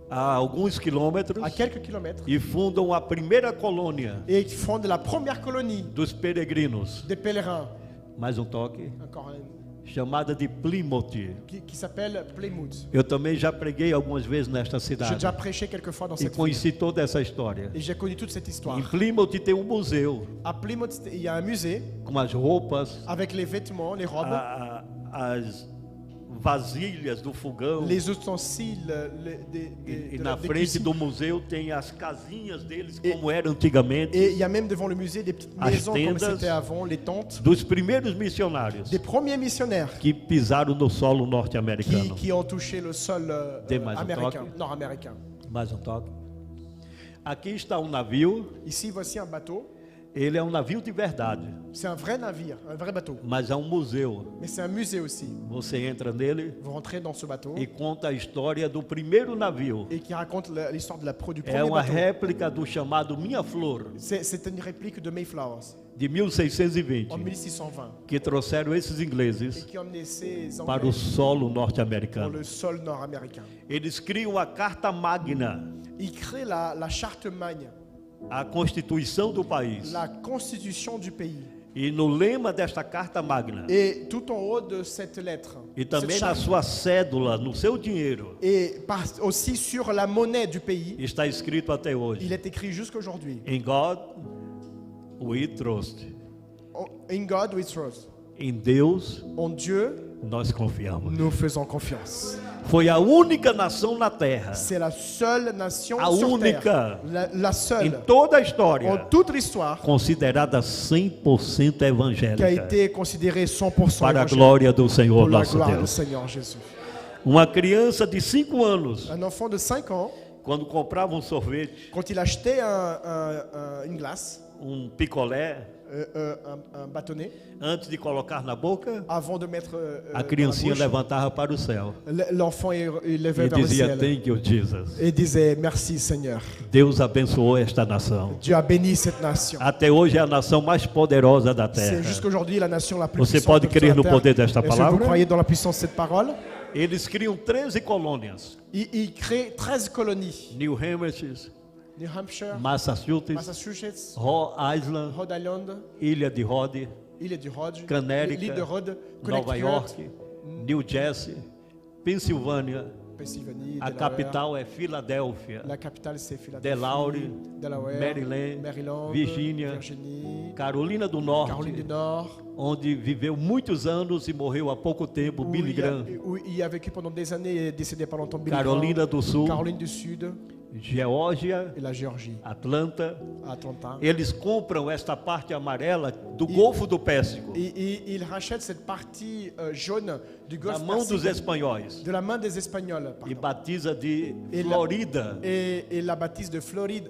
a alguns quilômetros, à quelques kilomètres, e fundam a primeira colônia et ils fondent la première colonie dos peregrinos. des pèlerins, Mais um toque, encore chamada de Plymouth. qui s'appelle Plymouth. Eu também já preguei algumas vezes nesta J'ai cidade déjà prêché quelques fois dans e cette ville. conheci toda essa história. Et j'ai connu toute cette histoire. Em Plymouth tem um museu À Plymouth, il y a un musée com as roupas, avec les vêtements, les robes, as vasilhas do fogão. les ustensiles E de na des frente cuisines. do museu tem as casinhas deles como eram antigamente, Et il y a même devant le musée des petites As maisons comme tendas. c'était avant, les tentes, dos primeiros missionários des premiers missionnaires que pisaram no solo norte-americano. qui ont touché le sol Tem mais um américain, toque? nord-américain. Mais um toque. Aqui está um navio. Ici, voici un bateau. Ele é um navio de verdade, C'est un vrai navire, un vrai bateau. mas é um museu. Mais c'est un musée aussi. Você entra nele Vous rentrez dans ce bateau e conta a história do primeiro navio. et qui raconte l'histoire de du É premier uma bateau. réplica do chamado Minha Flor, C'est une réplique de Mayflowers de 1620, en 1620 que trouxeram esses et ingleses qui a emmené ces para Anglais o solo pour norte-americano. le sol nord-américain. Eles criam a Carta Magna, Ils créent la charte magne, a Constituição do país. la constitution du pays. E no lema desta Carta Magna, Et tout en haut de cette lettre, e cette também na charte, sua cédula, no seu dinheiro, et aussi sur la monnaie du pays, está escrito até il hoje: est écrit jusqu'aujourd'hui. In God we trust. In God we trust. Em Deus En Dieu, nós confiamos. nous faisons confiance. Foi a única nação na terra, C'est la seule nation A sur única. terre, la em seule, toda a en história, toute l'histoire, considerada 100% qui a evangélica, été considérée 100% para a évangélique, glória do Senhor pour la nosso gloire du Deus. Seigneur Jésus. Uma criança de 5 anos, Un enfant de 5 ans, quando comprava um sorvete, quand il achetait une glace, picolé, un bâtonnet, antes de colocar na boca, avant de mettre a dans la criancinha bouche, levantava para o céu l'enfant il levait e vers le dizia: ciel Thank you, Jesus. et disait merci Seigneur. Deus abençoou esta nação. Dieu a béni cette nation. Até hoje é a nação mais poderosa da C'est terra. jusqu'aujourd'hui la nation la plus Você puissante pode sur crer la no terre. poder desta Est-ce que vous palavra? croyez dans la puissance de cette parole? Eles criam 13 colônias: Il crée 13 colonies. New Hampshire, New Hampshire, Massachusetts, Massachusetts, Rhode Island, Rhode Island, Ilha de Rhodes, île du Rhode, Connecticut, l'île de Rhode, Nova Connecticut, York, New Jersey, Pensilvânia. Pennsylvanie, A Delaware. capital é Filadélfia, La capitale c'est Philadelphie, Delaware, Delaware, Maryland, Virginia, Virginie, Carolina do Caroline du Norte, Nord, onde viveu muitos anos e morreu há pouco tempo, où Billy il, a, Graham. où il a vécu pendant des années et est décédé pas longtemps. Billy Carolina Graham, do Sul, Caroline du Sud Geórgia, et la Géorgie, Atlanta. à Atlanta. Eles compram esta parte amarela do Golfo do Pérsico, Et il rachète cette partie jaune du da Golfe mão dos Persique, espanhóis, de la main des Espagnols, e pardon. batiza de E la- Florida, Et la baptise de Floride,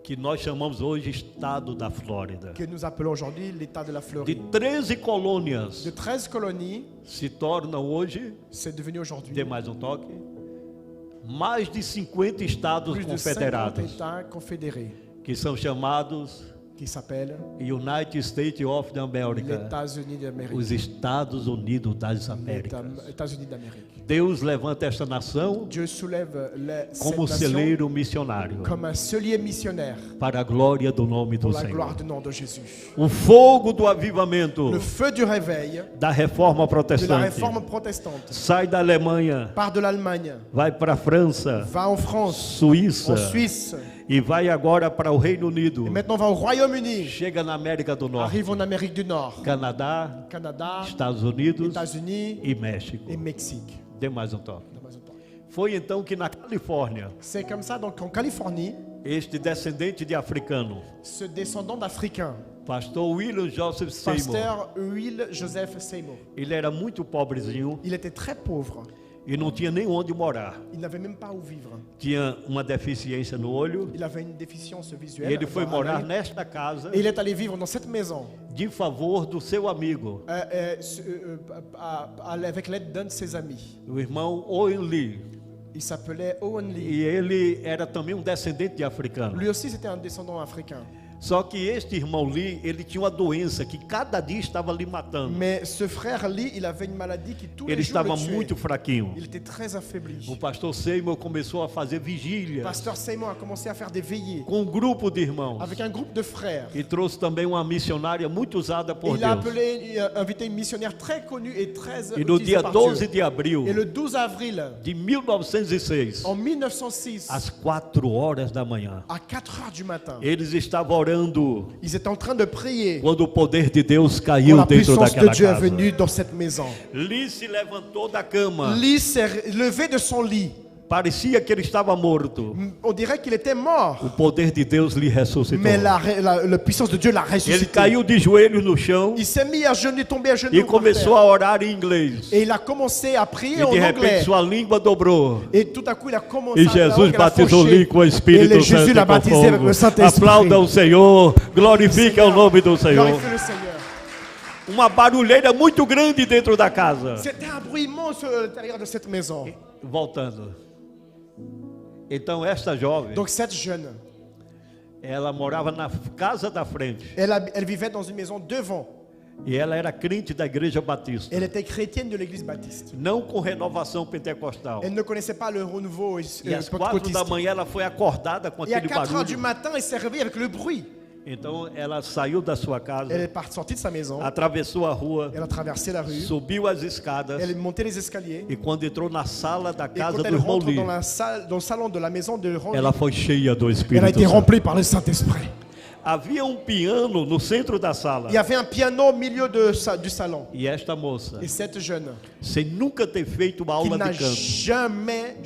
que nós chamamos hoje Estado da Flórida. que nous appelons aujourd'hui l'État de la De Floride. 13 colônias De 13 colonies, se tornam hoje, c'est devenu aujourd'hui tem mais um toque, mais de 50 estados plus de 50 confederados, États confédérés, que são chamados qui s'appelle United States of the les America. États-Unis d'Amérique. Os Estados Unidos das Américas. États-Unis d'Amérique. Deus levanta esta nação Dieu soulève como cette nation celeiro missionário comme un cellier missionnaire para a glória do nome pour do la Senhor. gloire du nom de Jésus. O fogo do avivamento Le feu du réveil da reforma de la protestante réforme protestante sai da Alemanha, part de l'Allemagne, vai para a França, va en France, Suíça en Suisse, e vai agora para o Reino et Unido. maintenant va au Royaume-Uni, Chega na América do Norte, arrive en Amérique du Nord, Canadá, Canada, Estados Unidos États-Unis e México. et Mexique. Dê mais um toque. Foi então que na Califórnia, C'est comme ça, donc en Californie, este descendente de africano, ce descendant d'Africains, pastor William Joseph Seymour, pasteur Will Joseph Seymour, ele era muito pobrezinho il était très pauvre. e não tinha nem onde morar. Il n'avait même pas où vivre. Tinha uma deficiência no olho Il avait une déficience e visuelle. ele foi à morar l'œil. nesta casa Et il est allé vivre dans cette maison de favor do seu amigo, avec l'aide d'un de ses amis. o irmão Owen Lee. Il s'appelait Owen Lee. E ele era também descendente de africano. Lui aussi, c'était un descendant africain. Só que este irmão Lee, ele tinha uma doença que cada dia estava lhe matando. Mais ce frère Lee, il avait une maladie qui tous Ele les jours estava le tuait. muito fraquinho. Il était très affaibli. O pastor Seymour começou a fazer vigília Pasteur Seymour a commencé à faire des veillées com um grupo de irmãos. avec un groupe de frères. E trouxe também uma missionária muito usada Et por il a Deus. invité une missionnaire très connue et très E no utilisée dia par 12 Dieu. de abril Et le 12 avril, de 1906, en 1906, às 4 horas da manhã, à 4 heures du matin, eles estavam orando ils étaient en train de prier. quando o poder de Deus Quand caiu la dentro puissance de daquela Dieu est casa. venue dans cette maison. Lee se levantou da cama. Lee s'est levé de son lit. Parecia que ele estava morto. On dirait qu'il était mort. O poder de Deus lhe ressuscitou. Mais la puissance de Dieu l'a Ele ressuscité. caiu de joelhos no chão Il s'est mis à genoux, tombé à genoux. e par começou terre. a orar em inglês. Et il a commencé à prier E en de repente anglais. sua língua dobrou. Et tout à coup, il a commencé E à Jesus batizou Lee com o Et Espírito Jésus Santo l'a e com baptisé avec fogo. le Saint-Esprit. Aplauda o Senhor, glorifique o nome do Senhor. Glorifie le Seigneur. Uma barulheira muito grande dentro da casa. C'était un bruit immense à l'intérieur de cette maison. Voltando. Então esta jovem, Donc cette jeune, ela morava na casa da frente. elle vivait dans une maison devant. E ela era crente da igreja batista. Elle était chrétienne de l'église baptiste. Não com renovação pentecostal. Elle ne connaissait pas le renouveau E às 4 da pentecôtiste. manhã ela foi acordada com Et à aquele 4 heures du barulho. matin, elle s'est réveillée avec le bruit. Então ela saiu da sua casa, Elle est sortie de sa maison. atravessou a rua, Elle a traversé la rue. subiu as escadas Elle est montée les escaliers. e quando entrou na sala da Et casa quand do elle irmão rentre Lee, dans le salon de la maison de Randy, ela foi cheia do elle a Espírito été Santo. remplie par le Saint-Esprit. Havia um piano no centro da sala. Il y avait un piano au milieu du salon. E esta moça, Et cette jeune, sem nunca ter feito uma qui aula n'a de canto, jamais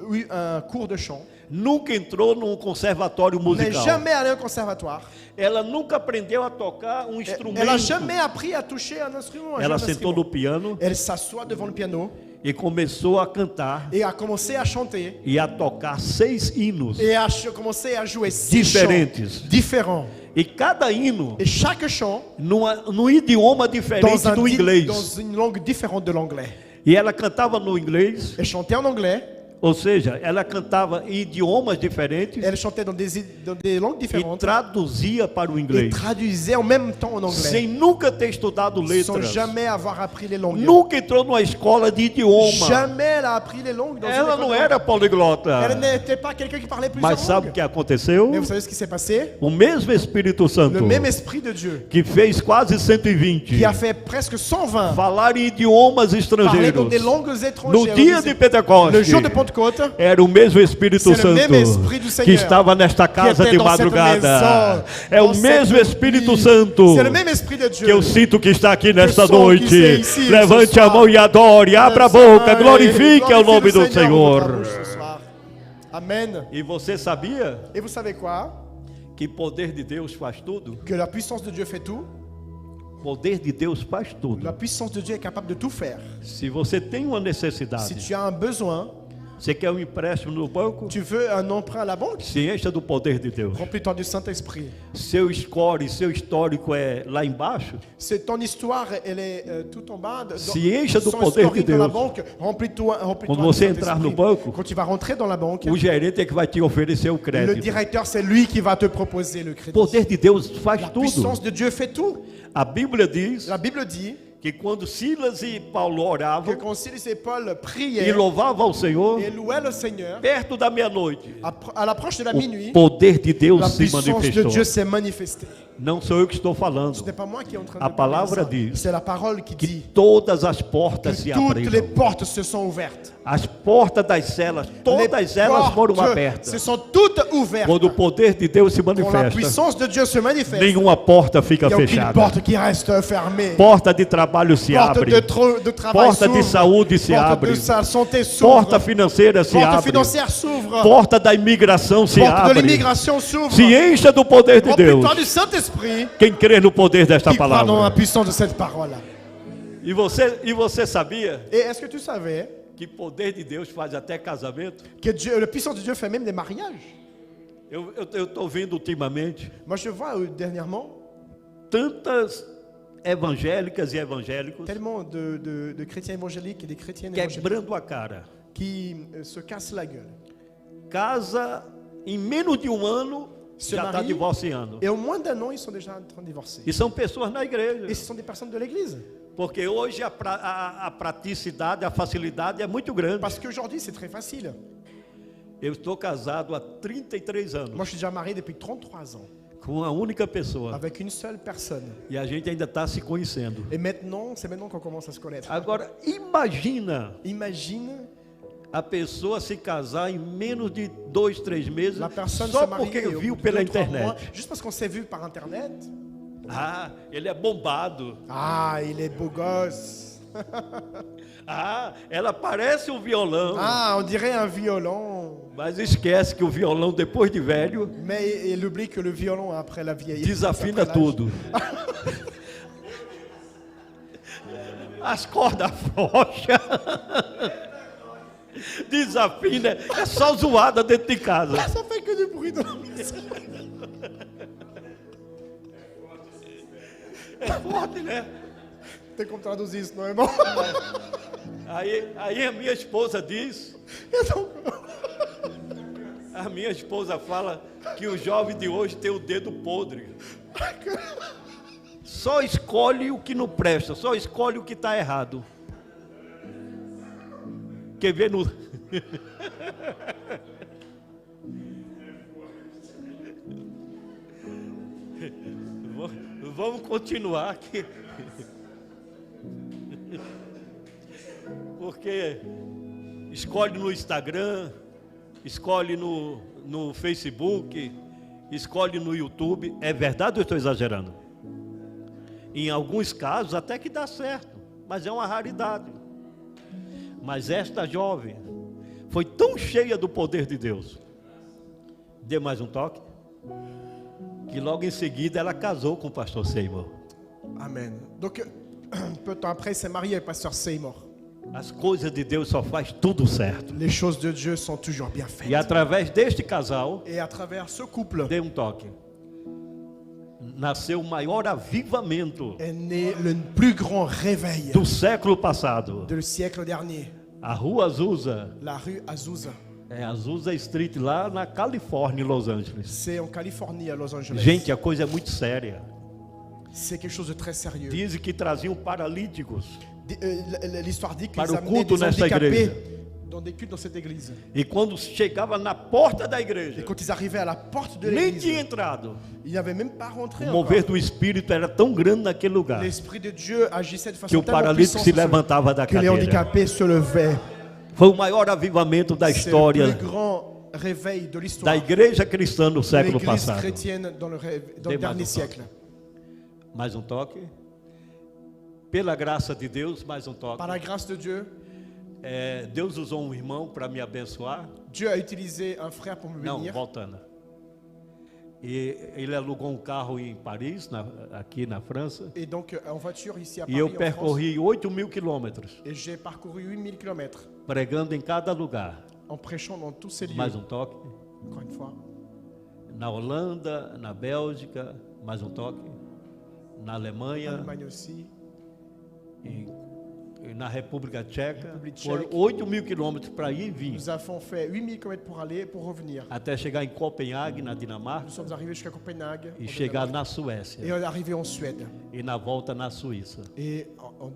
eu un cours de chant, nunca entrou num conservatório n'est musical. jamais allée au conservatoire, Ela nunca aprendeu a tocar um instrumento. elle n'a jamais appris à toucher un instrument. un Ela jeune sentou instrument. no piano Elle s'assoit devant le piano e começou a cantar et a commencé à chanter e a tocar 6 hinos et a commencé à jouer 6 chants diferentes. différents. E cada hino Et chaque chant num idioma diferente do dans inglês. une langue différente de l'anglais. E ela cantava no inglês, Elle chantait en anglais, ou seja, ela cantava em idiomas diferentes elle chantait dans des langues e différentes traduzia para o et inglês, traduisait en même temps en anglais, sem nunca ter estudado sans letras. jamais avoir appris les langues. Nunca entrou numa escola de idioma. Jamais elle a appris les langues dans une Ela école não de era langue. poliglota. Elle n'était pas quelqu'un qui parlait plusieurs Mas sabe o langues. que aconteceu? Mais vous savez ce qui s'est passé? O mesmo Espírito Santo Le même esprit de Dieu que fez quase 120 qui a fait presque 120 falar em idiomas parler dans estrangeiros des langues no étrangères. dia de Pentecostes. Le jour de Pentecôte, Era o mesmo Espírito C'est le Santo même Esprit du Seigneur que estava nesta casa était de dans cette madrugada. maison, É o dans mesmo cette Espírito nuit. Santo C'est le même esprit de Dieu. que eu sinto que está aqui nesta sou noite. que sei ici, Levante ce a soir. mão e adore, abra a boca, glorifique Glorifie o nome le do Seigneur dans Senhor. votre bouche ce soir. Amen. E você sabia Et vous savez quoi? que poder de Deus faz tudo? Que la puissance de Dieu fait tout. Poder de Deus faz tudo. La puissance de Dieu est capable de tout faire. Se você tem uma Si necessidade, tu as un besoin, Você quer um empréstimo no banco? Tu veux un emprunt à la banque? Se encha do poder de Deus. Remplis-toi du Saint-Esprit. Seu score, seu histórico é lá embaixo. C'est ton histoire, elle est tout en bas. Se encha do Son poder de historique dans la Deus. banque, remplis-toi Quando du você entrar no Saint-Esprit. banco, Quand tu vas rentrer dans la banque, o gerente é que vai te oferecer o le crédito. directeur, c'est lui qui va te proposer le O crédit. poder de Deus faz La tudo. puissance de Dieu fait tout. A Bíblia diz La Bible dit que quando Silas e Paulo que oravam quand Silas et Paul e priaient louvavam ao Senhor, et louaient le Seigneur, perto da meia-noite, à l'approche de la minuit, o poder de Deus la se puissance de manifestou. Dieu s'est manifestée. Não sou eu que estou Ce falando. n'est pas moi qui est en train A de parler palavra de ça. diz C'est la parole qui que dit todas as portas se que toutes les abriram. portes se sont ouvertes. As portas das celas, todas Les elas foram portes abertas. se sont toutes ouvertes. Quando o poder de Deus se Quand la manifesta, puissance de Dieu se manifeste, nenhuma porta il fica n'y a aucune fechada. porte qui reste fermée. Porta de trabalho se Porte abre. de travail Porta de s'ouvre. saúde se Porte abre. de sa santé s'ouvre. Porta financeira se Porte abre. financière s'ouvre. Porta da imigração se Porte de abre. l'immigration s'ouvre. Se encha do poder de Deus. Remplis-toi du Saint-Esprit Quem crê no poder desta qui croit dans la palavra. puissance de cette parole. E você sabia Et est-ce que tu savais que poder de Deus faz até casamento? que Dieu, la puissance de Dieu fait même des mariages? Eu estou vendo ultimamente Moi, je vois dernièrement tantas evangélicas e evangélicos tellement de chrétiens évangéliques et des chrétiennes évangéliques quebrando a cara. qui se cassent la gueule. Casa em menos de um ano Se já está marie, divorciando. et au moins d'un an, ils sont déjà en train de divorcer. E são pessoas na Et igreja. ce sont des personnes de l'église. Porque hoje a praticidade, a facilidade é muito grande. Parce qu'aujourd'hui, c'est très facile. Eu estou casado há 33 anos Moi, je suis déjà marié depuis 33 ans com uma única pessoa. avec une seule personne. E a gente ainda está se conhecendo. Et maintenant, c'est maintenant qu'on commence à se connaître. Agora, imagina Imagine a pessoa se casar em menos de 2, 3 meses la personne só se porque marier au viu bout de pela 2, 3 mois, internet. juste parce qu'on s'est vu par internet. Ah, ele é bombado. Ah, il est beau gosse. Ah, ela parece um violão. Ah, on dirait un violon. Mas esquece que o violão, depois de velho, Mais il oublie que le violon, après la vieillesse, desafina après l'âge, tudo. As cordas frouxas. Desafina. É só zoada dentro de casa. ça fait que du bruit dans la maison. É forte, né? Tem como traduzir isso, não é, irmão? Aí a minha esposa diz, Então, a minha esposa fala que o jovem de hoje tem o dedo podre. Só escolhe o que não presta, só escolhe o que está errado. Quer ver no... Vamos continuar aqui. Porque escolhe no Instagram, escolhe no Facebook, escolhe no YouTube. É verdade ou eu estou exagerando? Em alguns casos até que dá certo, mas é uma raridade. Mas esta jovem foi tão cheia do poder de Deus. Dê mais um toque. Que logo em seguida ela casou com o pastor Seymour. Amen. Donc, peu de temps après, il s'est marié avec pasteur Seymour. As coisas de Deus só faz tudo certo. Les choses de Dieu sont toujours bien E faites. através deste casal, Et à travers ce couple, dê um toque. Nasceu o maior avivamento est né le plus grand réveil do século passado. du siècle dernier. A Rua Azusa, La rue Azusa. é Azusa Street lá na Califórnia, em Los Angeles. C'est en Californie, à Los Angeles. Gente, a coisa é muito séria. C'est quelque chose de très sérieux. Dizem que traziam paralíticos. L'histoire dit qu'ils Para o amenaient culto des nesta handicapés igreja. dans des cultes dans cette église. E quando chegava na porta da igreja, Et quand ils arrivaient à la porte de nem l'église, tinha entrado. ils n'avaient même pas rentré O encore. mover do Espírito era tão grande naquele lugar L'Esprit de Dieu agissait de que façon o tellement paralítico puissante se levantava da que les cadeira. handicapés se levaient. Foi o maior avivamento da C'est le história plus grand réveil de da l'histoire igreja cristã no de século l'église passado. chrétienne dans le Des dernier mais siècle. Mais um toque. Pela graça de Deus, mais um toque. Par la grâce de Dieu, Deus usou um irmão para me abençoar. Dieu a utilisé un frère pour me Não, bénir. voltando. E ele alugou um carro em Paris, aqui na França. Et donc en voiture ici à E Paris, eu en France, percorri 8.000 quilômetros, et j'ai parcouru 8000 km pregando em cada lugar. en prêchant dans tous ces lieux. Mais toque. Encore une fois. Na Holanda, na Bélgica, mais toque. Na En Alemanha, Allemagne aussi. e na República Tcheca. República Foram Tcheca. 8.000 quilômetros para ir e vir. Nous avons fait 8000 km pour aller et pour revenir. Até chegar em Copenhague, na Dinamarca, Nous sommes arrivés jusqu'à Copenhague. e en chegar Danemark. na Et Suécia. on est arrivé en Suède. E na volta na Suíça. Et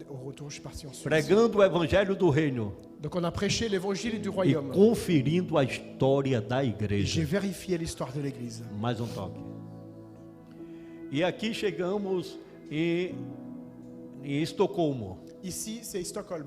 au retour, je suis parti en Suisse. Pregando o Evangelho do Reino Donc on a prêché l'évangile du e royaume. conferindo a história da Et igreja. j'ai vérifié l'histoire de l'église. Mais toque. E aqui chegamos em Estocolmo. Ici, c'est Stockholm.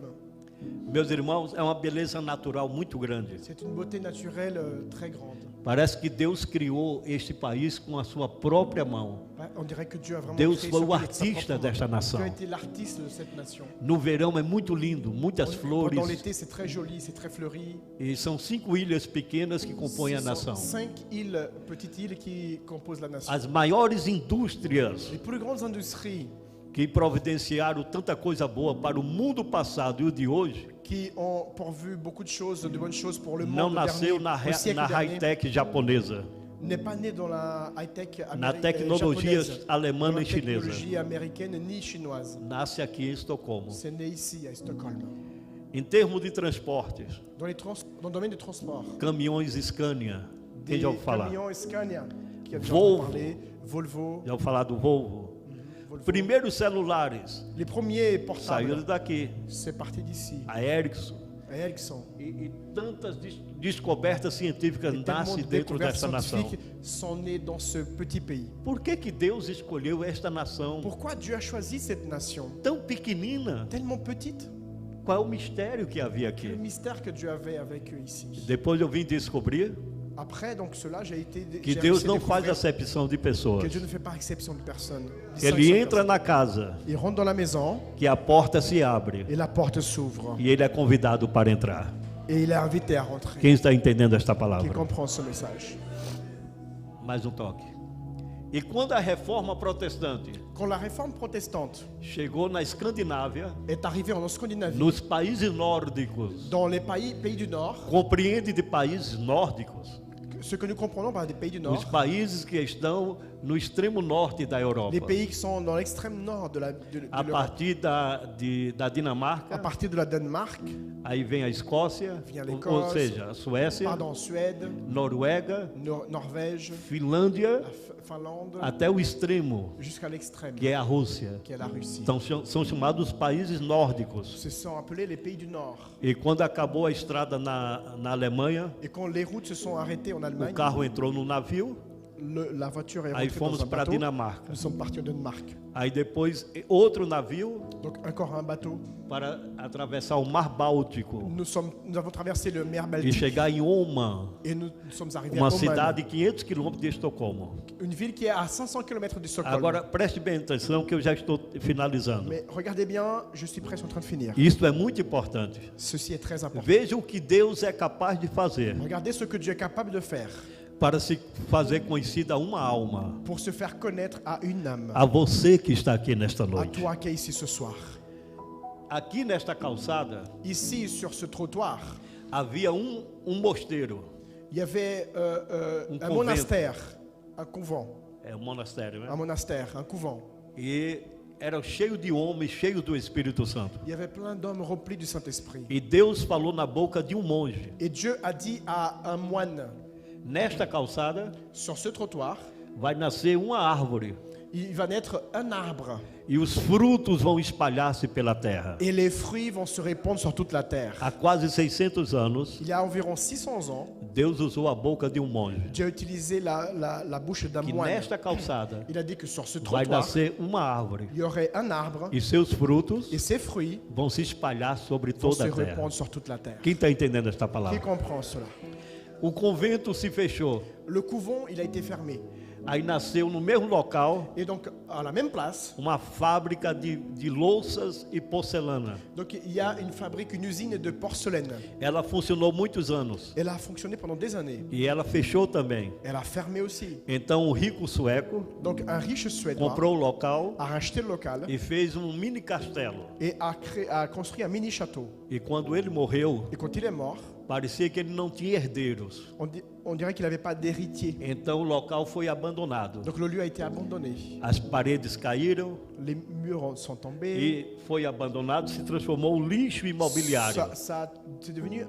Meus irmãos, é uma beleza natural muito grande. C'est une beauté naturelle très grande. Parece que Deus criou este país com a sua própria mão. On dirait que Dieu a vraiment Deus créé foi ce o pays de sa artista propre main. desta nação. Dieu a été l'artiste de cette nation. No verão é muito lindo, muitas Pendant flores. l'été, c'est très joli, c'est très fleuri. E são 5 ilhas pequenas que compõem a Ce sont nação. 5 îles, petites îles qui composent la nation. As maiores indústrias Les plus grandes industries que providenciaram tanta coisa boa para o mundo passado e o de hoje, qui ont pourvu beaucoup de choses, de bonnes choses pour le não monde nasceu dernier, au siècle na dernier, high-tech japonesa, n'est pas né dans la high-tech na tecnologia japonaise, alemã dans e la chinesa. technologie américaine ni chinoise. Nasce aqui em Estocolmo. C'est né ici, à Stockholm. Em termos de transportes, Dans le domaine des transports, caminhões Scania. Quem des já ouviu falar? camions Scania, qui a déjà Volvo. parlé, Volvo, Já ouviu falar do Volvo? Volvo. Primeiros celulares Les premiers saíram portables, daqui. c'est parti d'ici. A Ericsson. À Ericsson. E tantas descobertas científicas Et tellement nascem de dentro découvertes desta nação. scientifiques sont nées dans ce petit pays. Por que Deus escolheu esta nação Pourquoi Dieu a choisi cette nation tão pequenina? tellement petite? Qual é o mistério que havia Le aqui? mystère que Dieu avait avec eux ici. Depois eu vim descobrir Après, donc cela, j'ai que Deus não faz acepção de pessoas. que Dieu ne fait pas exception de personne. Ele entra na casa, Il rentre dans la maison que a porta se abre et la porte s'ouvre. e ele é convidado para entrar. Et il est invité à rentrer. Quem está entendendo esta Qui palavra? comprend ce message. Mais toque. E quando a reforma protestante Quand la réforme protestante chegou na Escandinávia, est arrivée en Scandinavie, nos países nórdicos, dans les pays du Nord, compreende de países nórdicos, ce que nous comprenons par des pays du os Nord, países que estão no extremo norte da Europa, les pays qui sont dans l'extrême nord de a l'Europe. partir da À Dinamarca, partir de la Danemark, aí vem a Escócia, Vem a ou l'Écosse, seja, a Suécia, pardon, Suède, Noruega, Norvège, Finlândia, la Finlande, até o extremo, jusqu'à l'extrême, que é a Rússia. qui est la Russie. Então são chamados países nórdicos. Ce sont appelés les pays du Nord. E quando acabou a estrada na Alemanha, Et quand les routes se sont arrêtées en o Allemagne, carro entrou no navio, la voiture est aí rentrée dans fomos un para a bateau. Dinamarca. Nous sommes partis au Danemark. Aí depois outro navio Donc encore un bateau. para atravessar o Mar Báltico Nous avons traversé le mer e Baltique chegar em Oman, et nous sommes arrivés uma à Oman, cidade de 500 quilômetros de Estocolmo. une ville qui est à 500 km de Stockholm. Agora preste bem atenção que eu já estou finalizando. Mais regardez bien, je suis presque en train de finir. Isto é muito importante. Ceci est très important. Veja o que Deus é capaz de fazer Regardez ce que Dieu est capable de faire para se fazer conhecida uma alma. pour se faire connaître à une âme, A você que está aqui nesta à noite. toi qui es ici ce soir. Aqui nesta calçada Ici, sur ce trottoir, havia mosteiro, il y avait un convento. monastère, un couvent, é um monastério, né? un monastère, un couvent. E era cheio de homens, cheio do Espírito Santo. Il y avait plein d'hommes remplis du Saint-Esprit. E Deus falou na boca de monge: Et Dieu a dit à un moine, nesta calçada sur ce trottoir, vai nascer uma árvore il va naître un arbre e os frutos vão espalhar-se pela terra. et les fruits vont se répandre sur toute la terre. Há quase 600 anos, Il y a environ 600 ans, Deus usou a boca de monge. Dieu a utilisé la bouche d'un Que moine. nesta calçada Il a dit que sur ce vai trottoir, nascer uma árvore il y aurait un arbre e seus frutos et ses fruits vão se espalhar sobre vont toda se a terra. répandre sur toute la terre. Quem está entendendo esta Qui palavra? comprend cela? O convento se fechou. Le couvent, il a été fermé. Aí nasceu no mesmo local Et donc, à la même place, uma fábrica de louças e porcelana. donc, il y a une fabrique, une usine de porcelaine. Ela funcionou muitos anos Elle a fonctionné pendant des années. e ela fechou também. Elle a fermé aussi. Então o rico sueco Donc, un riche Suédois comprou o local a racheté le local e fez mini castelo. et a construit un mini château. E quando ele morreu, Et quand il est mort, Parecia que ele não tinha herdeiros. On dirait qu'il n'avait pas d'héritier. Então o local foi abandonado. Donc le lieu a été abandonné. As paredes caíram Les murs sont tombés. e foi abandonado, se transformou em lixo imobiliário. C'est devenu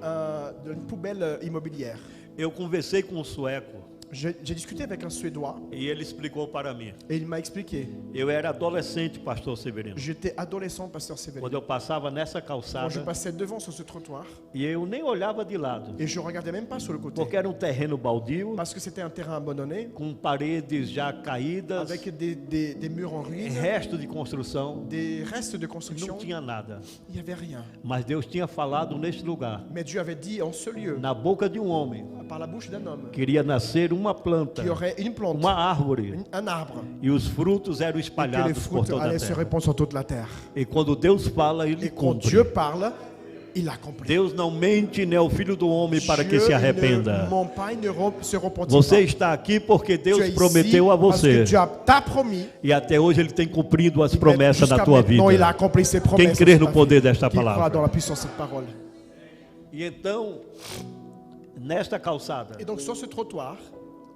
une poubelle immobilière. Eu conversei com um sueco J'ai discuté avec un Suédois e ele explicou para mim. et il m'a expliqué. Eu era adolescente, pastor Severino. J'étais adolescent, pasteur Séverine. Quando eu passava nessa Quand je calçada passais devant sur ce trottoir e eu nem olhava de lado, et je regardais même pas sur le côté porque era um terreno baldio, parce que c'était un terrain abandonné com paredes já caídas, avec des murs en ruine, resto de construção, des restes de não construction. tinha nada. Il n'y avait rien. Mas Deus tinha falado neste lugar, Mais Dieu avait dit en ce lieu, na boca de um homem, par la bouche d'un homme, queria nascer uma planta, qu'il y aurait une plante, uma árvore, un arbre, e os frutos eram et que les espalhados por fruits toda a allaient se terra. répandre sur toute la terre. E quando Deus fala, ele Et quand cumpre. Dieu parle, il accomplit. Deus não mente, nem é o filho do homem para que se Dieu arrependa. ne ment pas, il ne se repentit Você pas. está aqui porque Tu Deus es ici prometeu a parce que você. Dieu t'a promis. E até hoje ele tem cumprido as promessas Jusqu'à na tua maintenant, il a vida. accompli ses Quem promesses. crê dans no ta poder vie. desta Qui croit palavra? dans la puissance de cette parole. E então, nesta calçada, Et donc sur ce trottoir,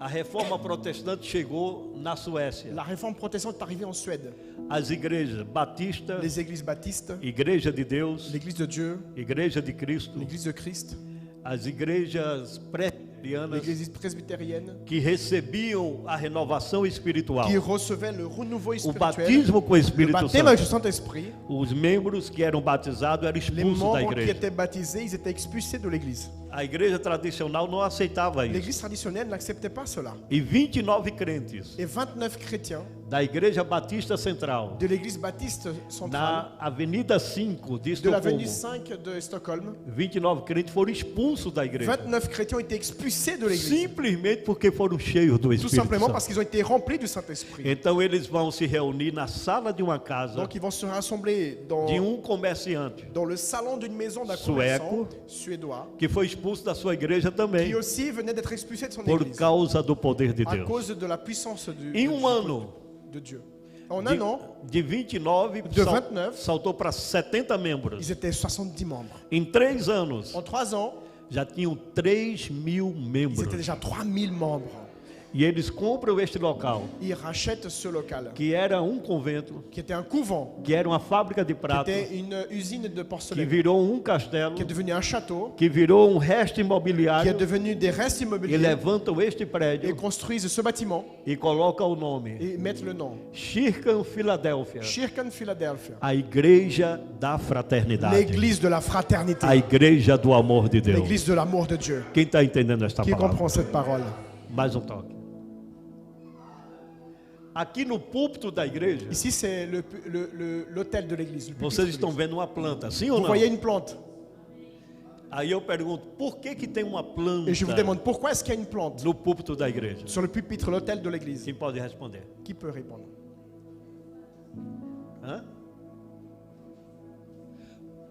a reforma protestante chegou na Suécia. la réforme protestante est arrivée en Suède. As igrejas Batista, Les églises baptistes, Igreja de Deus, l'église de Dieu, Igreja de Cristo, l'église de Christ, as igrejas presbiterianas l'église presbytérienne, que recebiam a renovação espiritual, qui recevait le renouveau o spirituel, batismo com o le Espírito baptême avec le Santo. Saint-Esprit. Os membros que eram batizados eram Les expulsos da membres qui igreja. étaient baptisés, ils étaient expulsés de l'église. A igreja tradicional não aceitava isso. L'église traditionnelle n'acceptait pas cela. E 29 crentes Et 29 chrétiens da Igreja Batista Central, de l'église baptiste centrale na Avenida 5 de de l'avenue Estocolmo, 5 de Stockholm, 29 crentes foram expulsos da igreja. 29 chrétiens ont été expulsés de l'église. Simplesmente porque foram cheios do Tout Espírito simplement parce Santo. qu'ils ont été remplis du Saint-Esprit. Então eles vão se reunir na sala de uma casa Donc ils vont se rassembler de comerciante dans le salon d'une maison d'un Suéco. commerçant suédois que foi expulso da sua igreja qui também aussi venait d'être expulsé de son por église causa do poder de à Deus. cause de la puissance Em ano de Dieu. En un an, de 29 De 29, saltou para 70 membros. ils étaient 70 membres. Em 3 anos En 3 ans, já tinham 3.000 ils membros. étaient déjà 3000 membres. E eles compram este local, Ils rachètent ce local, que era convento, qui était un couvent, que era uma fábrica de qui prata, était une usine de que porcelaine, virou castelo, qui est devenu un château, que virou resto qui est imobiliário, devenu des restes e immobiliers, levantam este et prédio construisent ce bâtiment e colocam o nome et mettent le nom. Shirkan Filadélfia, Shirkan Philadelphia, a igreja da fraternidade, l'église de la fraternité, a igreja do amor de Deus. l'église de l'amour de Dieu. Quem está entendendo esta Qui palavra? comprend cette parole? Mais um toque. Aqui no púlpito da igreja, Ici, c'est l'autel de l'église. le pupitre vocês de estão l'église. vendo uma planta, sim ou Vous não? voyez une plante. Aí eu pergunto, por que tem uma planta Et je vous demande, pourquoi est-ce qu'il y a une plante no púlpito da igreja? sur le pupitre, l'autel de l'église? Quem pode responder? Qui peut répondre? Hã?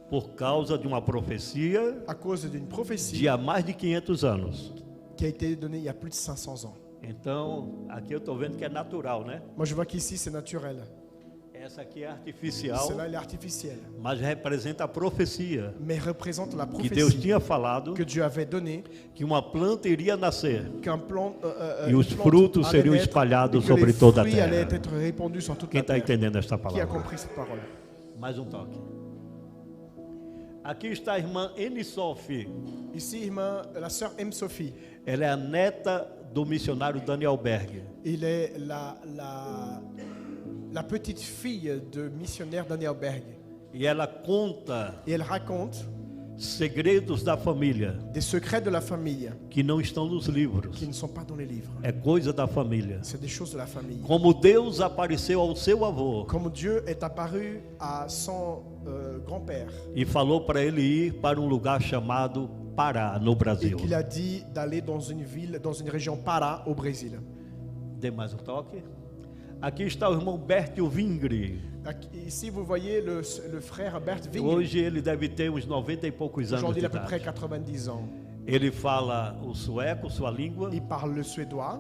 Por causa de uma profecia À cause d'une prophétie de há mais de 500 anos. qui a été donnée il y a plus de 500 ans. Então, aqui eu estou vendo que é natural, né? Moi, je vois qu'ici, c'est naturel. Essa aqui é artificial, Cela, elle est artificielle. mas representa a profecia Mais représente la que Deus prophétie tinha falado que Dieu avait donnée, que uma planta iria nascer qu'un plan, e une os plante frutos allait seriam naître, espalhados et que sobre les toda a fruits allaient terra. être répandus sur toute Quem la está terre. entendendo esta Qui a palavra? compris cette parole? Mais um toque. Aqui está a irmã Enisof. Ici, irmã, la sœur M. Sophie, Ela é a neta do missionário Daniel Berg. il est la petite fille de missionnaire Daniel Berg. E ela conta Et elle raconte segredos da família des secrets de la famille que não estão nos livros. qui ne sont pas dans les livres. É coisa da família. C'est des choses de la famille. Como Deus apareceu ao seu avô Comme Dieu est apparu à son grand-père e falou para ele ir para um lugar chamado Pará, no et Brasil. qu'il a dit d'aller dans une ville, dans une région Pará au Brésil. Dê mais um toque. Aqui está o irmão Bertio Vingri. Ici, vous voyez le frère Bert Wing. Hoje ele deve ter uns 90 e poucos anos Aujourd'hui, de il a à peu près idade. 90 ans. Ele fala o sueco, sua língua, Il parle le suédois,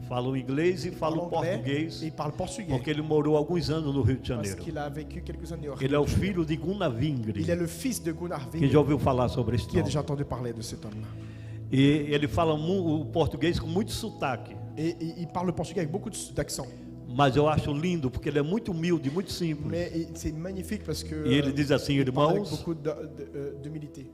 Falam inglês e falam parle anglais português, et il parle portugais. porque ele morou alguns anos no Rio de Parce Janeiro. qu'il a vécu quelques années au Rio Ele é o de Janeiro. filho de Gunnar Il Vingre. est le fils de Gunnar Quem Vingre. já ouviu falar sobre esse Qui a nome? déjà entendu parler de cet homme-là? E ele fala o português com muito sotaque. Et il parle le portugais avec beaucoup d'accent. Mas eu acho lindo, porque ele é muito humilde, muito simples. Mais c'est magnifique parce que E ele diz assim, il parle avec irmãos, beaucoup d'humilité.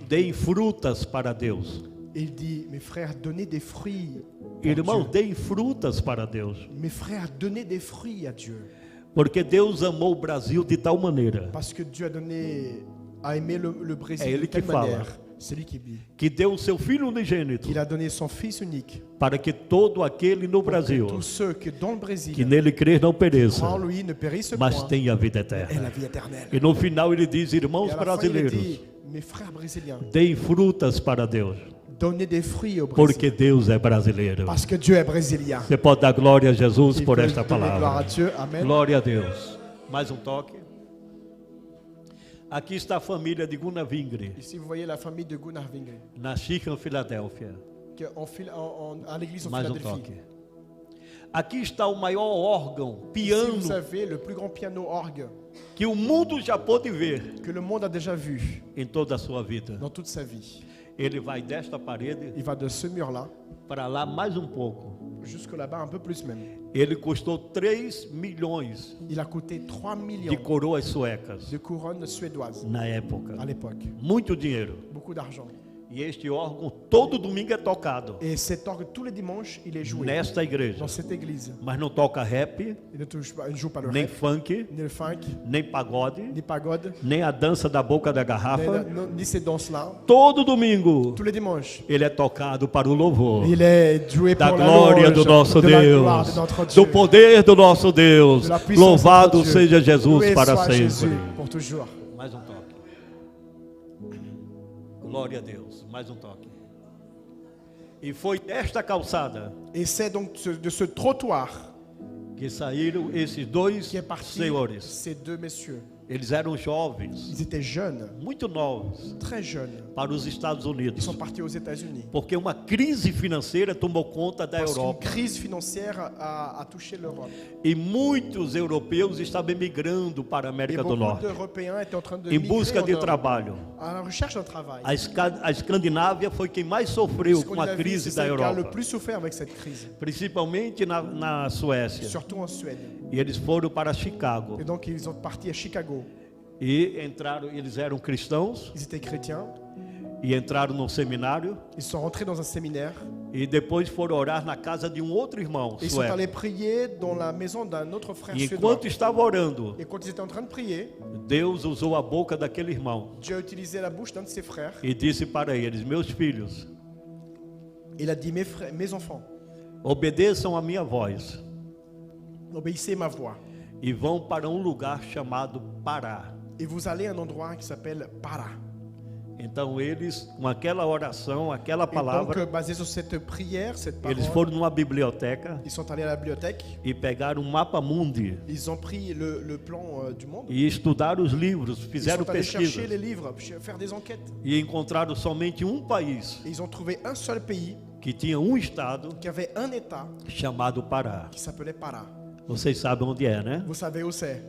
deem frutas para Deus. Et il dit, mes frères, donnez des fruits. pour Irmãos, Dieu. deem frutas para Deus. Mes frères, donnez des fruits à Dieu. Porque Deus amou o Brasil de tal maneira Parce que Dieu a aimé le Brésil É de ele telle que fala. manière. C'est lui qui dit. que deu o seu Filho unigênito Il a donné son Fils unique. para que todo aquele no Brasil Tous ceux qui dans le Brésil que nele crer não croient pereça, en lui ne périssent mas point tenha a vida et eterna. la vie éternelle. E no final ele diz, Et irmãos à la fin, il brasileiros, dit, mes frères brésiliens, deem frutas para Deus, donnez des fruits au Brésil. porque Deus é brasileiro. Parce que Dieu est brésilien. Você pode dar glória a Jesus Il por faut esta donner gloire à palavra. Dieu. Amen. Glória a Deus. Mais um toque. Aqui está a família de Gunnar Vingre, Ici, vous voyez la famille de Gunnar Vingre, na Chica, Filadélfia. à l'église en Mais um Philadelphie. toque. Aqui está o maior órgão, Ici, vous piano, savez, le plus grand piano orgue que o mundo já pôde ver que le monde a déjà vu em toda a sua vida. dans toute sa vie. Ele vai desta parede Il va de ce mur-là para lá mais um pouco. jusque là-bas, un peu plus même. Ele custou 3 milhões Il a coûté 3 de millions coroas suecas de couronnes suédoises na época. à l'époque. Muito dinheiro. Beaucoup d'argent. E este órgão todo domingo é tocado Et cet orgue, tous les dimanches, il est joué nesta igreja. dans cette église. Mas não toca rap, Il ne joue pas le nem rap, funk, ni le funk, nem pagode, ni pagode, nem a dança da boca da garrafa. ni ces danses-là. Todo domingo Tous les dimanches, ele é tocado para o louvor il est joué da pour la glória louange, do nosso de la gloire de Deus, notre Dieu, do poder do nosso Deus. de la puissance Louvado de notre Dieu. seja Jesus Loué para soit Jésus sempre. pour toujours. Mais um toque. Glória a Deus. Mais um toque. E foi desta calçada Et c'est donc de ce trottoir que saíram esses dois qui est parti senhores. ces deux messieurs. Eles eram jovens, Ils étaient jeunes, muito novos, très jeunes. para os Estados Ils Unidos. sont partis aux États-Unis. Porque uma crise financeira tomou conta da Parce qu'une Europa. crise financière a touché l'Europe. E muitos europeus estavam emigrando para a Et América do beaucoup Norte d'Européens étaient en train de em migrer busca en de Europe, trabalho. à la recherche d'un travail. A Escandinávia foi quem mais sofreu com a Scandinavie, crise c'est da celle qui a le Europa, plus souffert avec cette crise, principalmente na Suécia. surtout en Suède. E eles foram para Chicago. Et donc ils sont partis à Chicago. E entraram, eles eram cristãos Ils étaient chrétiens. e entraram no seminário Ils sont rentrés dans un séminaire. e depois foram orar na casa de um outro irmão Ils sont sueco. allés prier dans la maison d'un autre frère E suédois. enquanto estava orando, Et quand ils étaient en train de prier, Deus usou a boca daquele irmão Dieu a utilisé la bouche d'un de ses frères. e disse para eles: meus filhos, Il a dit, mes enfants, obedeçam a minha voz obéissez ma voix. e vão para um lugar chamado Pará. Et vous allez à un endroit qui s'appelle Para. Então eles, com aquela oração, aquela Et donc, palavra, basé sur cette prière, cette parole, eles foram numa biblioteca ils sont allés à la bibliothèque. e pegaram um mapa mundi Ils ont pris le plan du monde. e estudaram os livros, Ils fizeram sont allés chercher pesquisas les livres, faire des enquêtes. e encontraram somente um país Et ils ont trouvé un seul pays que tinha um estado qui avait un État chamado Pará. qui s'appelait Para. Vocês sabem onde é, né? Vous savez où c'est?